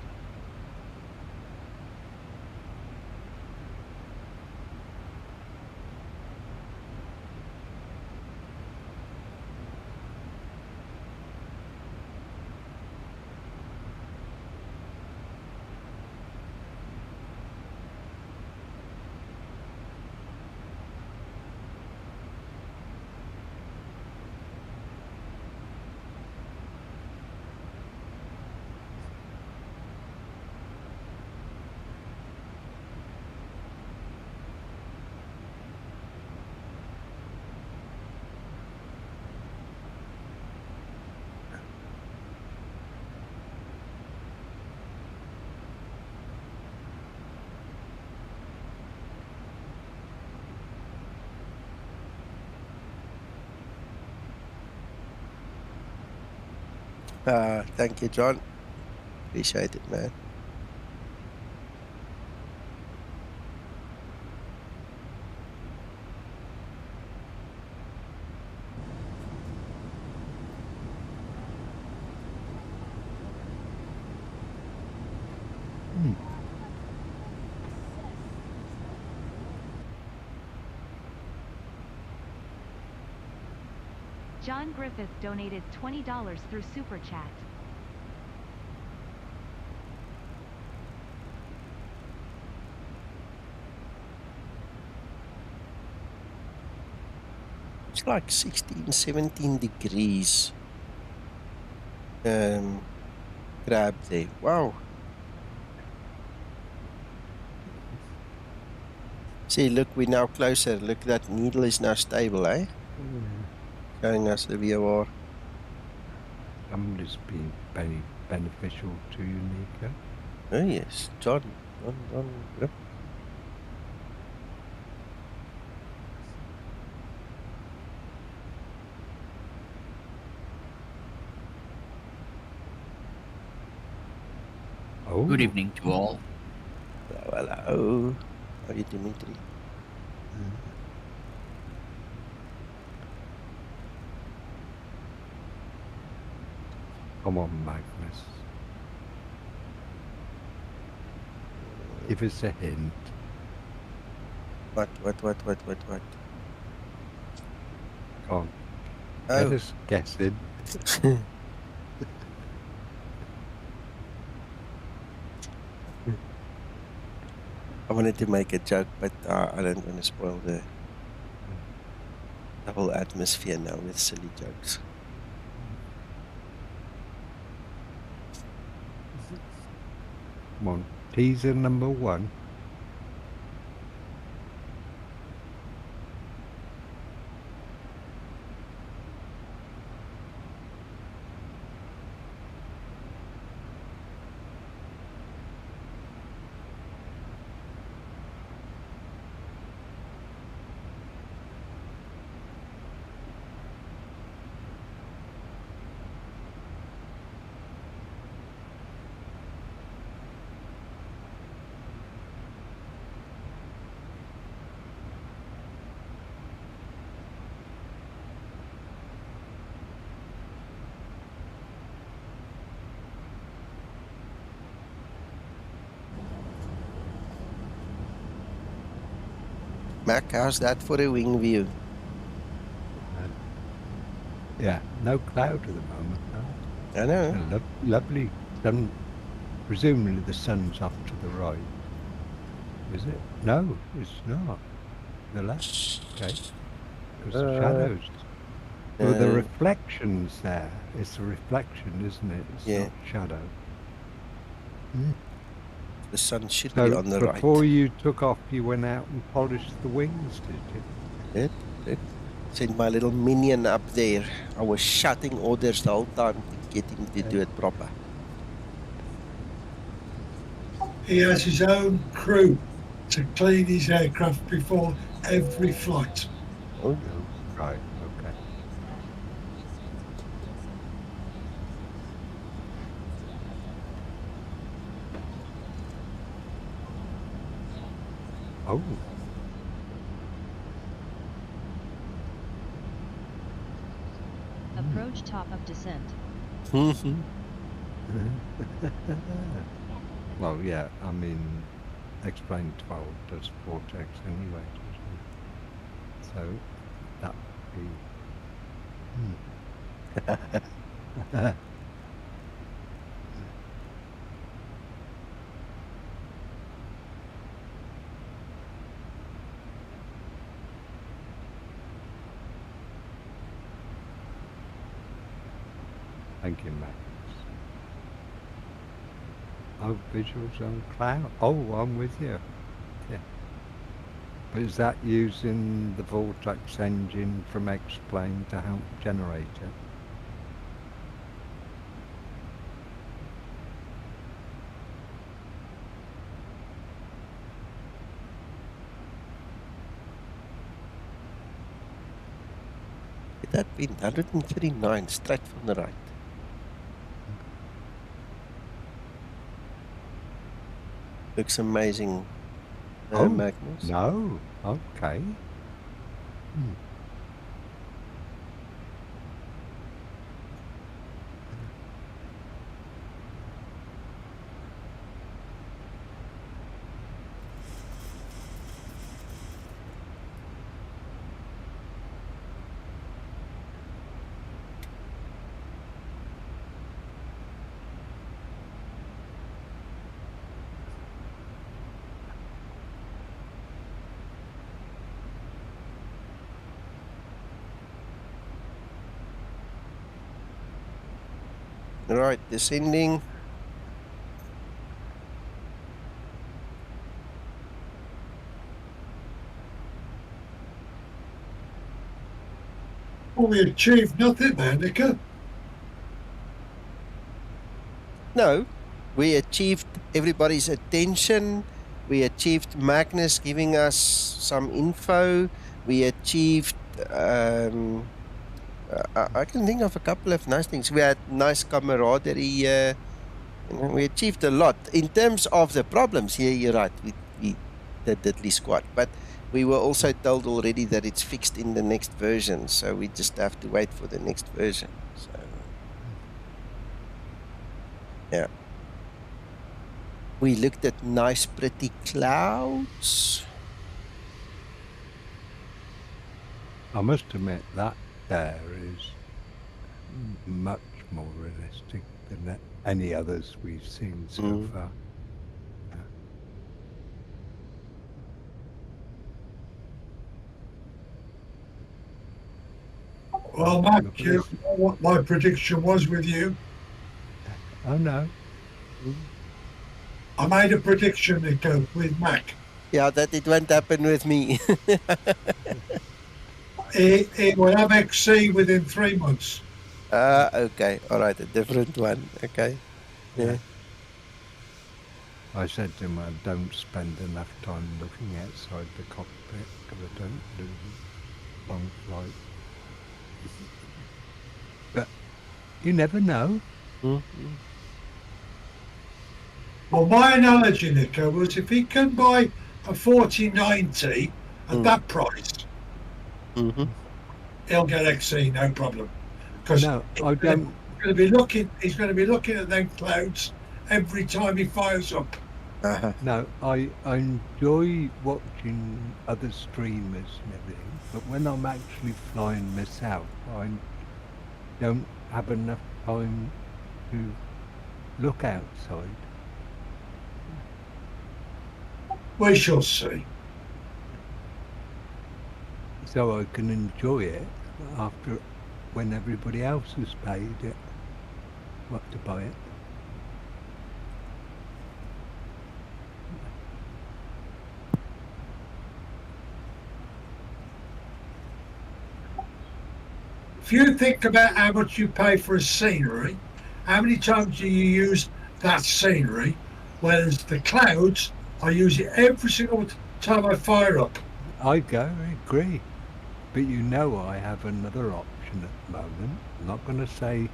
Thank you, John. Appreciate it, man. John Griffith donated $20 through SuperChat. It's like 16, 17 degrees. Grab there. Wow. See, look, we're now closer. Look, that needle is now stable, eh? Showing us the VOR. Somebody's been very beneficial to you, Nico. Oh, yes. John. Yep. Oh, Good evening to all. Hello. How are you, Dimitri? come on, Magnus. Give us a hint. What? can't Oh. get us guessing. I wanted to make a joke, but I don't want to spoil the whole atmosphere now with silly jokes. Come on, teaser number 1. Mac, how's that for a wing view? Yeah, no cloud at the moment. No. I know. A lovely sun. Presumably the sun's off to the right. Is it? No, it's not. The left. Okay. Because the shadows. Well, the reflection's there. It's a reflection, isn't it? It's Yeah. not shadow. The sun should So be on the right. before you took off, you went out and polished the wings, did you? Did. Sent my little minion up there. I was shouting orders the whole time to get him to do it proper. He has his own crew to clean his aircraft before every flight. Oh, no. Right, okay. Oh. Approach top of descent. Well, yeah, I mean, explain 12 does vortex anyway, doesn't it? So, that would be... Thank you, Max. Oh, visuals on cloud. Oh, I'm with you. Yeah. But is that using the vortex engine from X-plane to help generate it? That wind, 139 straight from the right. Looks amazing, Magnus. No. Okay. Right, descending. Well, we achieved nothing there, Nicker. No, we achieved everybody's attention. We achieved Magnus giving us some info. We achieved... I can think of a couple of nice things. We had nice camaraderie. We achieved a lot. In terms of the problems, yeah, you're right. We did diddly squat. But we were also told already that it's fixed in the next version. So we just have to wait for the next version. So, yeah. We looked at nice, pretty clouds. I must admit that there is much more realistic than any others we've seen so far. Well, Matt, you know what my prediction was with you. Oh no. I made a prediction, Nico, with Mac. Yeah, that it won't happen with me. He will have XC within 3 months. Okay. All right. A different one. Okay. Yeah. I said to him, I don't spend enough time looking outside the cockpit because I don't do long flights. But you never know. Well, my analogy, Nico, was if he can buy a 4090 at that price, he'll get XC, no problem. Because No, I don't. He's going to be looking at them clouds every time he fires up. No, I enjoy watching other streamers and everything, but when I'm actually flying myself, I don't have enough time to look outside. We shall see. So I can enjoy it after when everybody else has paid it, what to buy it. If you think about how much you pay for a scenery, how many times do you use that scenery? Whereas the clouds, I use it every single time I fire up. I agree. But you know I have another option at the moment. I'm not going to say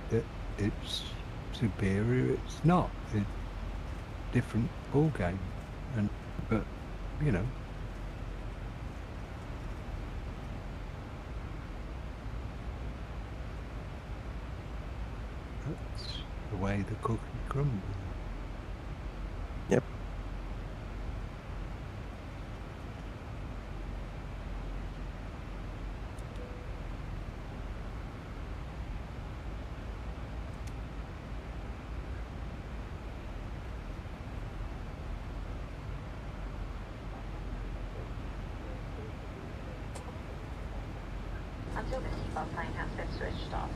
that it's superior, it's not. It's a different ball game. But, you know. That's the way the cookie crumbles. Yep. Until the seatbelt sign has been switched off.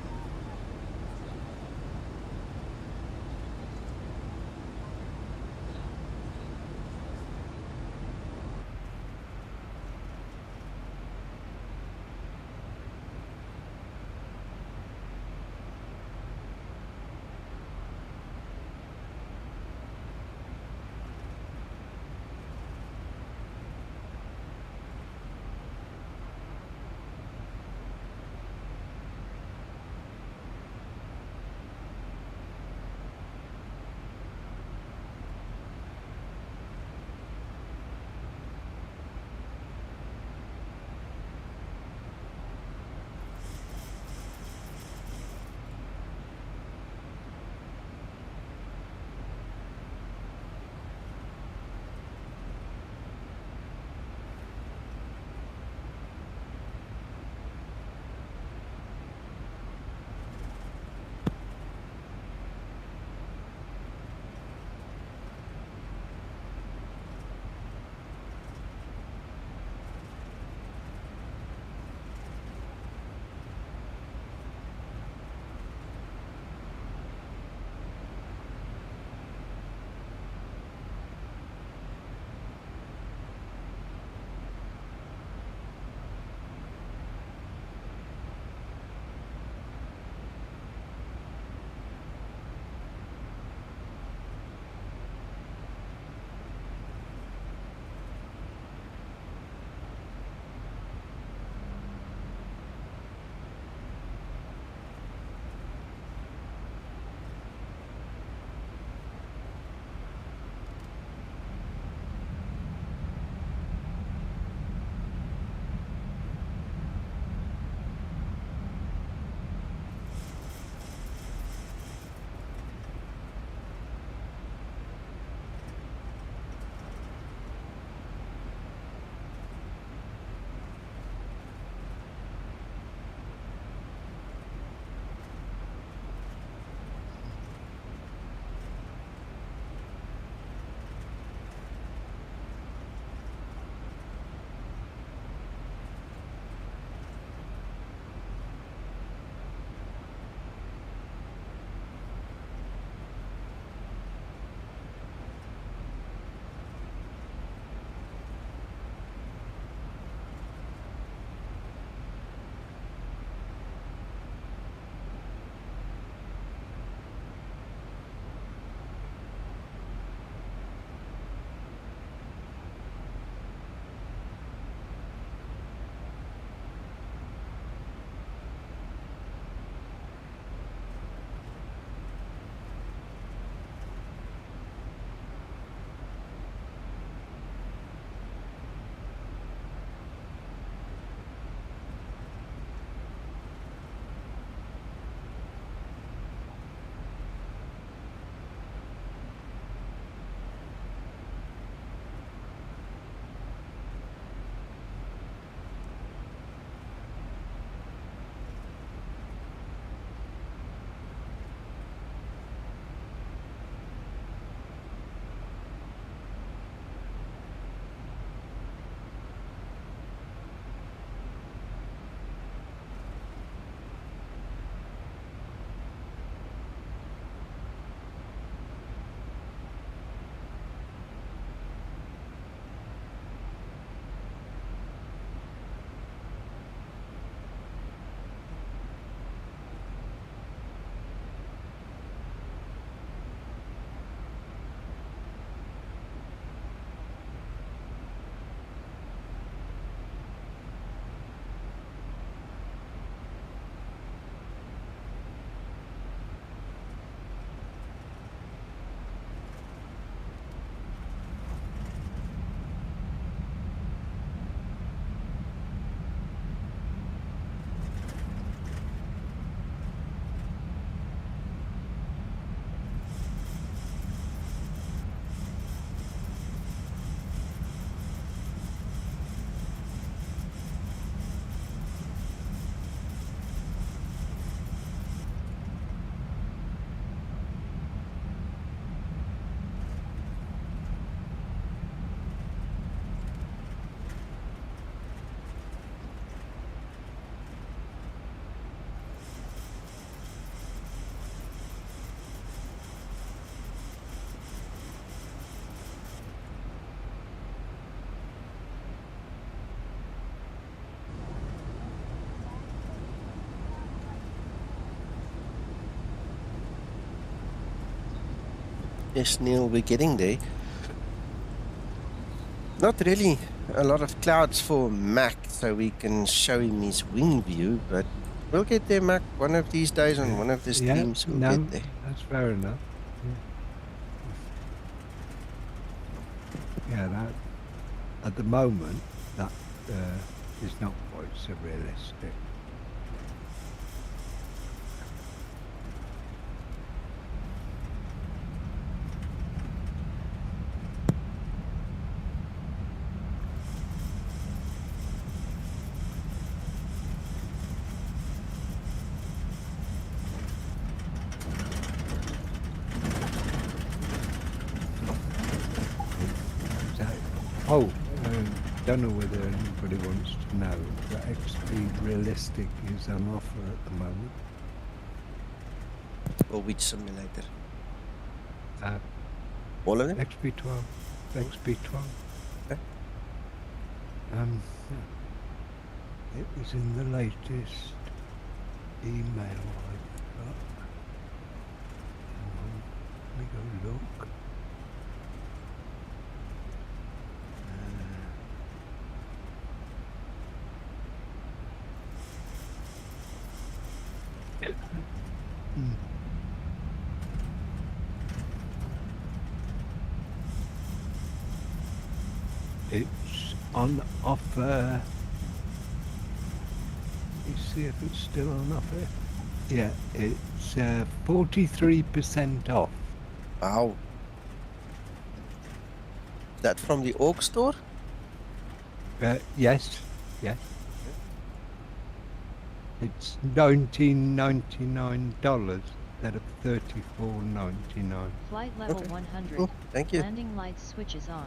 Yes, Neil, we're getting there. Not really a lot of clouds for Mac, so we can show him his wing view, but we'll get there, Mac. One of these days on one of the streams, we'll no, get there. that's fair enough. Yeah, that at the moment that is not quite so realistic. Oh, don't know whether anybody wants to know that XP Realistic is on offer at the moment. Or which simulator? All of them? XP12. XP12. Okay. It was in the latest email I got. Let me go look. It's on offer. Let's see if it's still on offer. Yeah, it's 43% off. Wow. That from the Org store? Yes. It's $19.99 instead of $34.99. Flight level 100. Cool. Thank you. Landing lights switches on.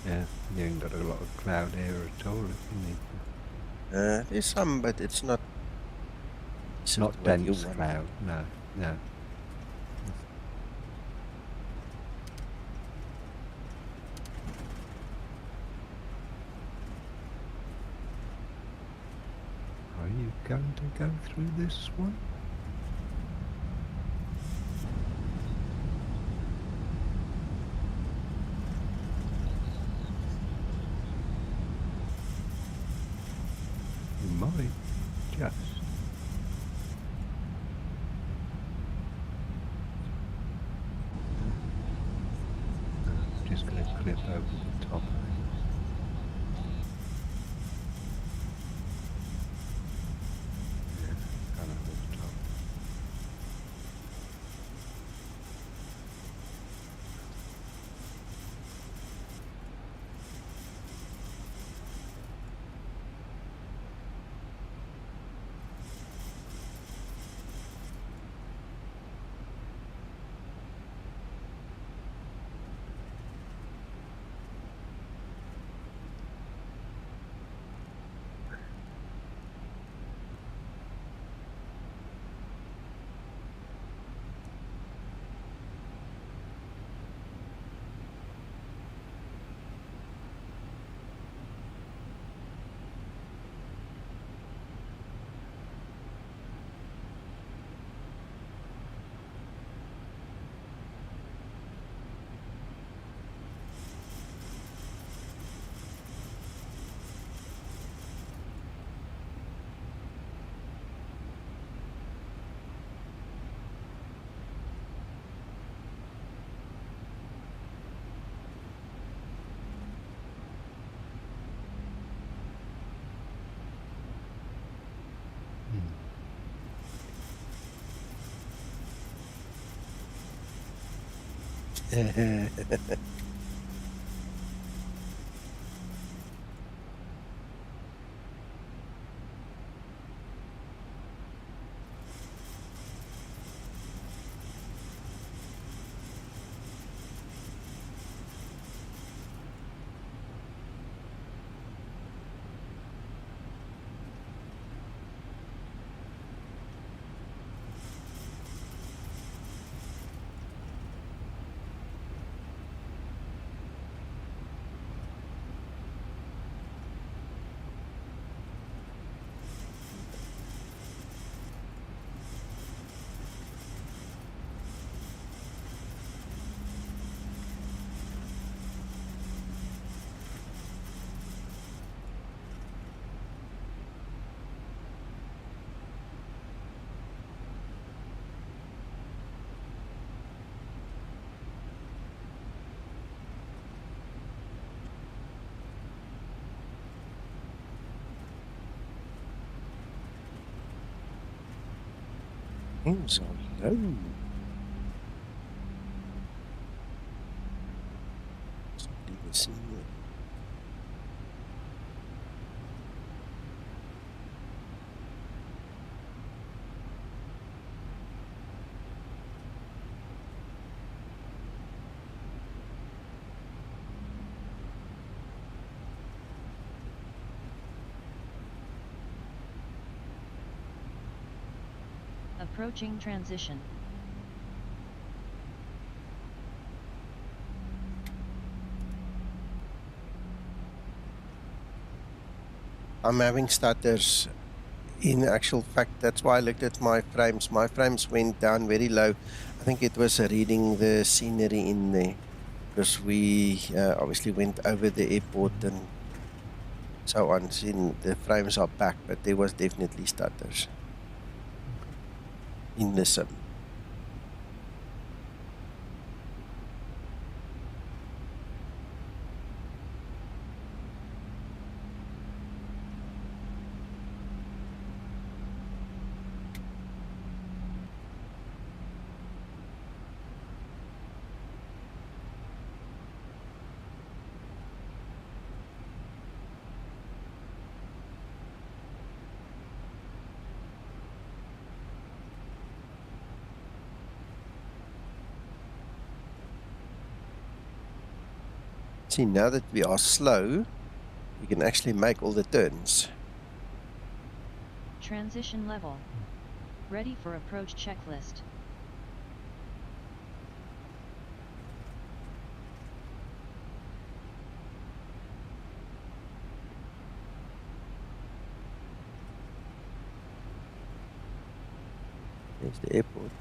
Yeah, you ain't got a lot of cloud air at all if you need to. There's some, but it's not. It's not dense cloud, no. Are you going to go through this one? You might, just. Just going to clip over the top of it. Yeah, kind of over the top. Frames are low. Somebody was seeing it. Approaching transition. I'm having stutters. In actual fact, that's why I looked at my frames. My frames went down very low. I think it was reading the scenery in there, because we obviously went over the airport and so on. So the frames are back, but there was definitely stutters in the sim. See, now that we are slow, we can actually make all the turns. Transition level. Ready for approach checklist. There's the airport.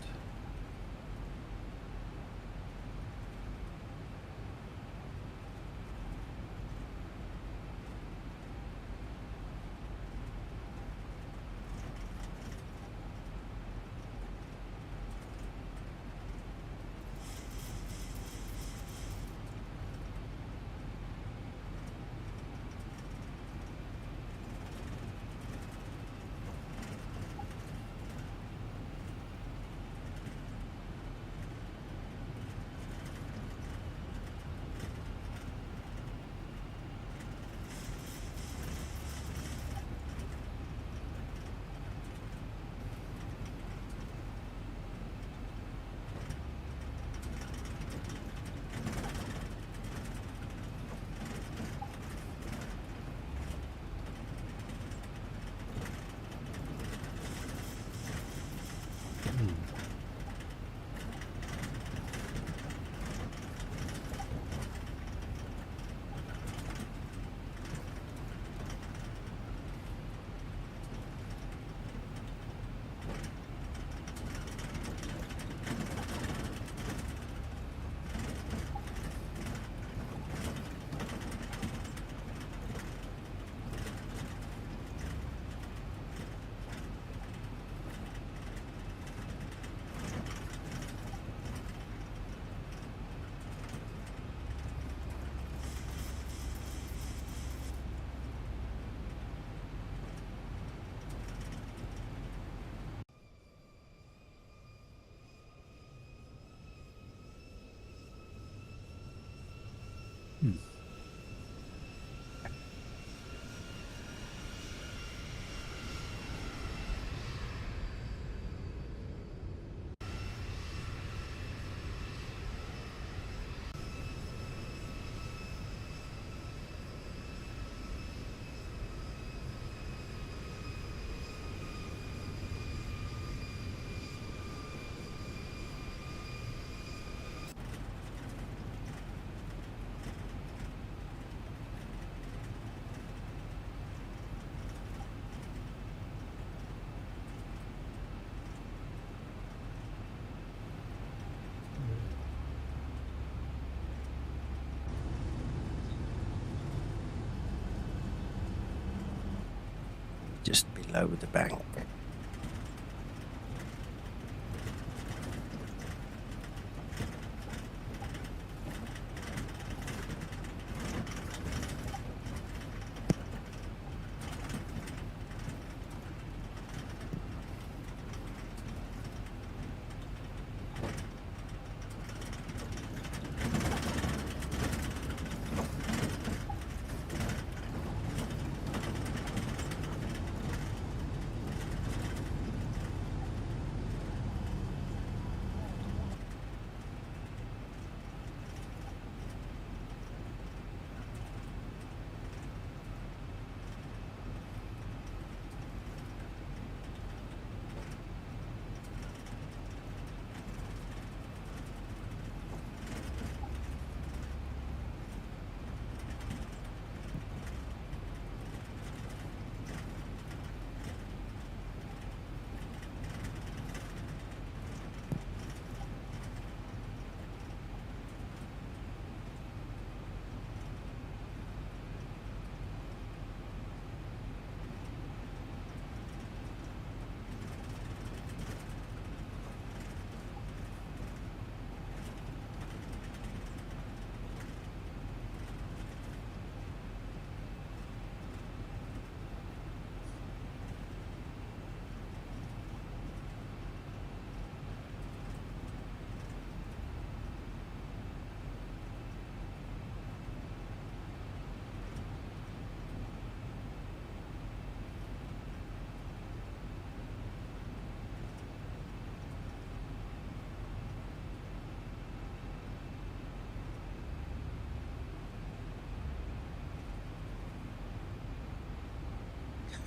Just below the bank.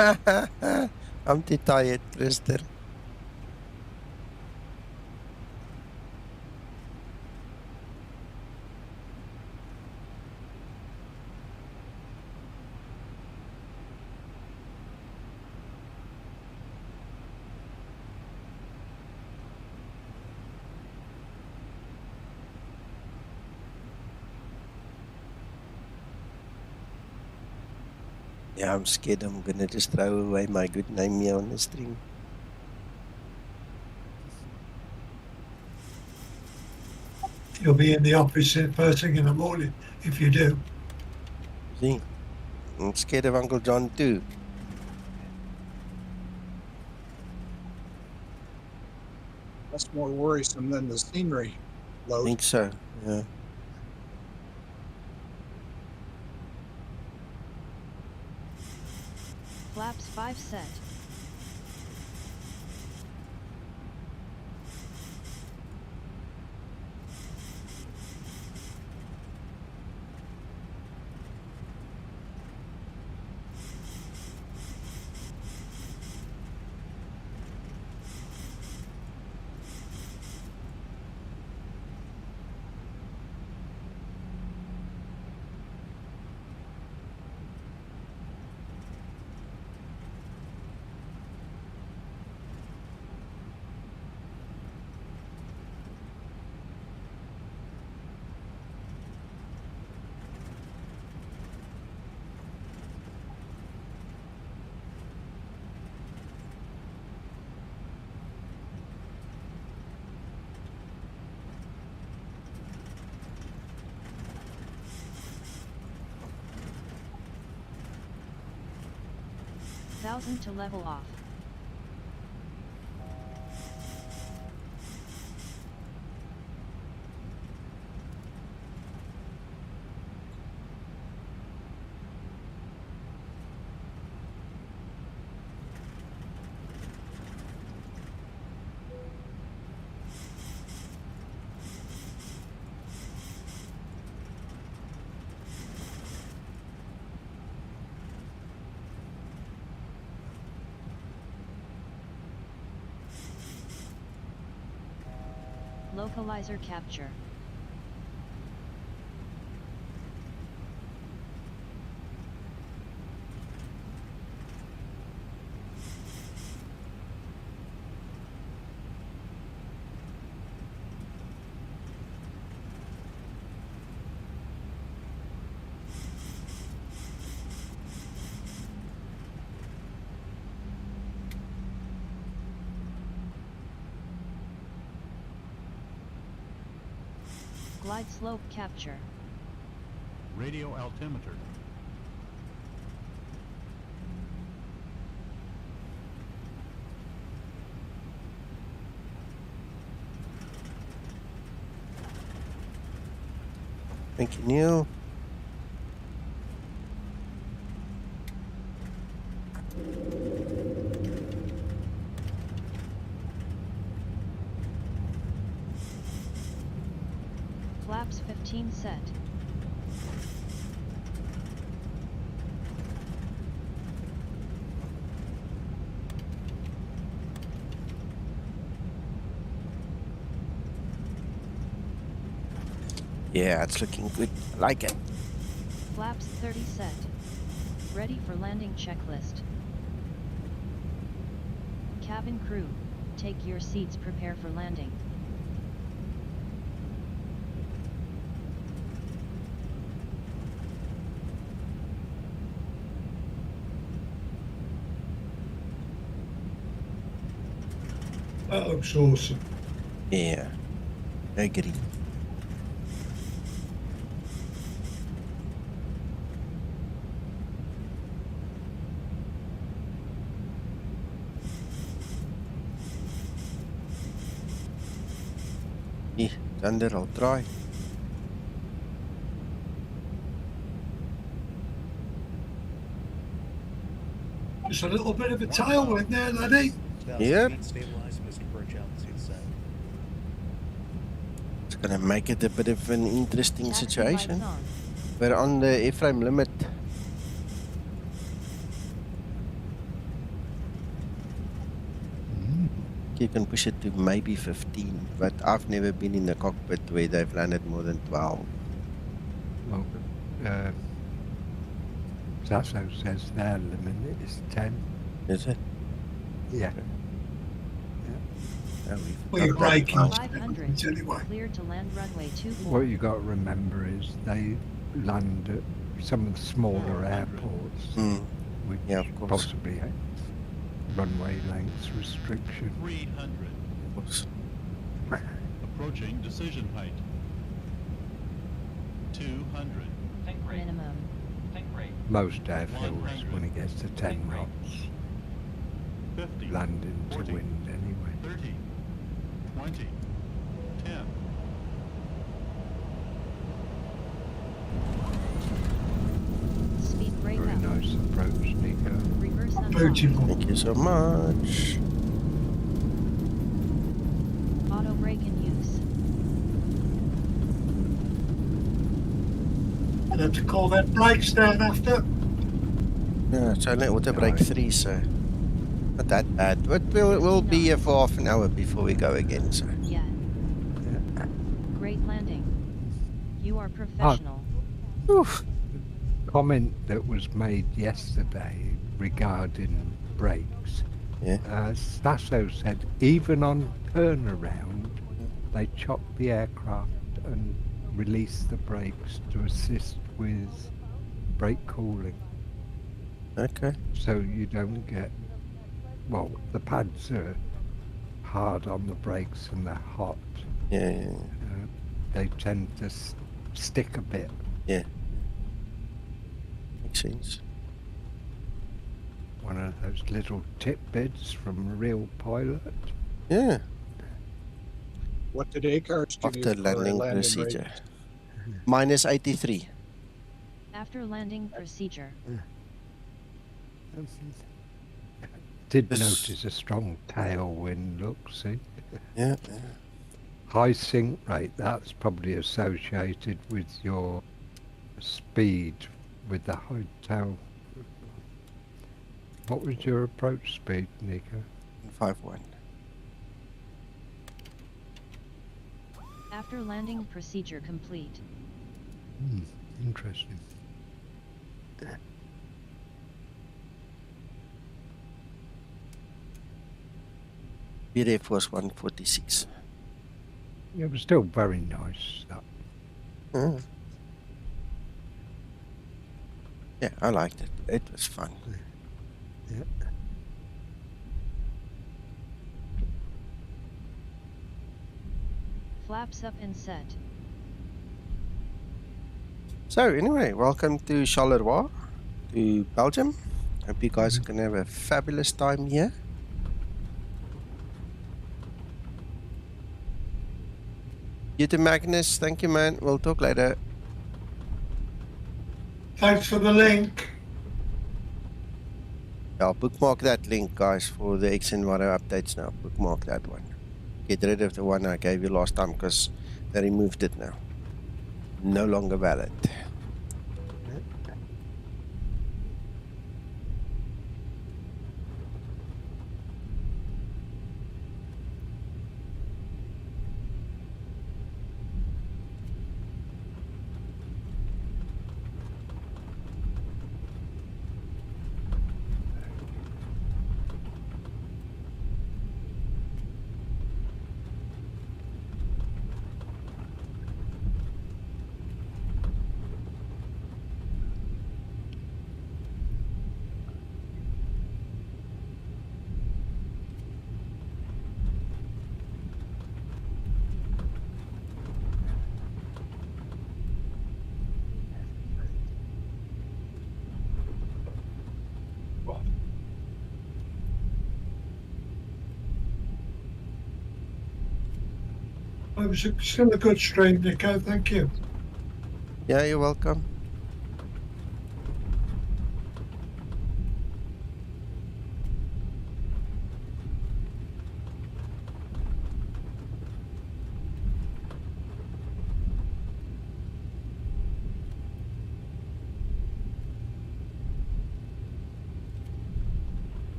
I'm too tired, Twister. Yeah, I'm scared I'm gonna just throw away my good name here on the stream. You'll be in the office first thing in the morning if you do. See? I'm scared of Uncle John too. That's more worrisome than the scenery I load. think so, yeah. Flaps 5 set. $1,000 to level off. Localizer capture. Glide slope capture. Radio altimeter. Thank you, Neil. Flaps 15 set. Yeah, it's looking good. I like it. Flaps 30 set. Ready for landing checklist. Cabin crew, take your seats, prepare for landing. That looks awesome. Yeah, I agree. Yeah, Thunder, I'll try. Just a little bit of a tailwind there, laddie. Yep. It's gonna make it a bit of an interesting Taxi situation. lights on. We're on the airframe limit. you can push it to maybe 15, but I've never been in the cockpit where they've landed more than 12. Well, Sasso says their limit is 10. Is it? Yeah. Oh, Well, you're got breaking 500. anyway. Cleared to land runway 24. What you got to remember is they land at some of the smaller airports, which Yeah, of course. possibly have runway lengths restriction. 300. Of course. Approaching decision height. 200. Minimum. Most airfields, when it gets to 10 knots, 50. land into 40, wind anyway. 30. 20. 10. Speed Very breakup. nice approach, Nico. Reverse unlock. Beautiful. Thank you so much. Auto brake in use. I'd have to call that brakes down after. Yeah, it's only auto brake 3, so not that bad. But we'll be here for half an hour before we go again, so. Yeah. Great landing. You are professional. Oof. Comment that was made yesterday regarding brakes. Yeah. Sasso said even on turnaround, they chop the aircraft and release the brakes to assist with brake cooling. Okay. So you don't get, well, the pads are hard on the brakes and they're hot. Yeah. They tend to stick a bit. Yeah. Makes sense. One of those little tidbits from a real pilot. Yeah. What did ACARS give you After for landing landing procedure. rate? Minus 83. After landing procedure. Did This- notice a strong tailwind, look, see? Yeah. High sink rate, that's probably associated with your speed with the high tail. What was your approach speed, Nico? 5-1. After landing procedure complete. Interesting. BRA Force 146. It was still very nice. That. Yeah, I liked it. It was fun. Yeah. Flaps up and set. So anyway, welcome to Charleroi, to Belgium. Hope you guys are going to have a fabulous time here. You too, Magnus. Thank you, man. We'll talk later. Thanks for the link. Yeah, bookmark that link, guys, for the xEnviro updates now. Bookmark that one. Get rid of the one I gave you last time because they removed it now. No longer valid. It was still a good stream, Nico. Thank you. Yeah, you're welcome.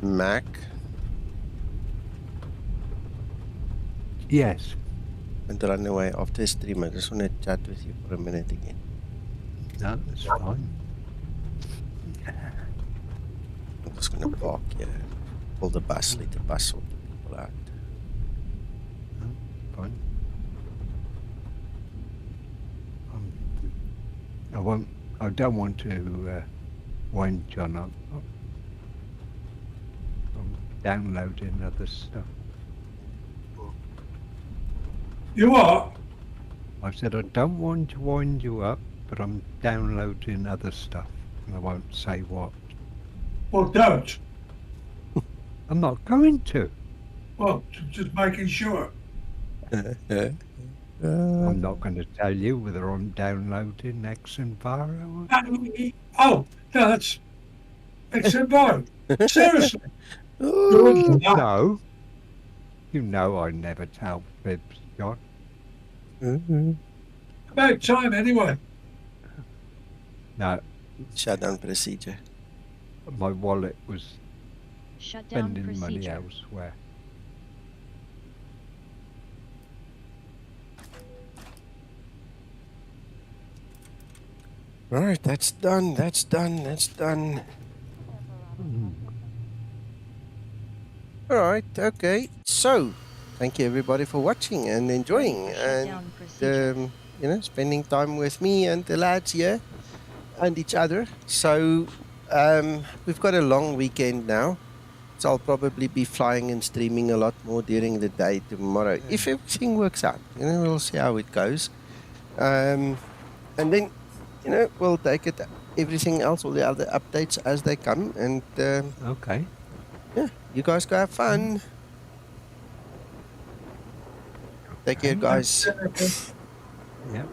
Mac. Yes. And run away after stream. I just want to chat with you for a minute again. No, that's fine. I'm just going to park here. Pull the bus, let the bus sort the people out. No, fine. I don't want to wind John up. I'm downloading other stuff. You are? I said I don't want to wind you up, but I'm downloading other stuff. And I won't say what. Well, don't. I'm not going to. Well, just making sure. I'm not going to tell you whether I'm downloading xEnviro. Oh, no, that's xEnviro. Seriously. Ooh. No. You know I never tell fibs, John. About time, anyway. No, Shutdown procedure. my wallet was Shutdown spending money procedure. elsewhere. Right, that's done, that's done, that's done. Alright, okay. So, thank you everybody for watching and enjoying and, Shutdown procedure. you know, spending time with me and the lads here and each other. So, we've got a long weekend now. So I'll probably be flying and streaming a lot more during the day tomorrow. If everything works out, you know, we'll see how it goes. And then, you know, we'll take it, everything else, all the other updates as they come. And, Okay. yeah, you guys go have fun. Take care, guys. Yeah.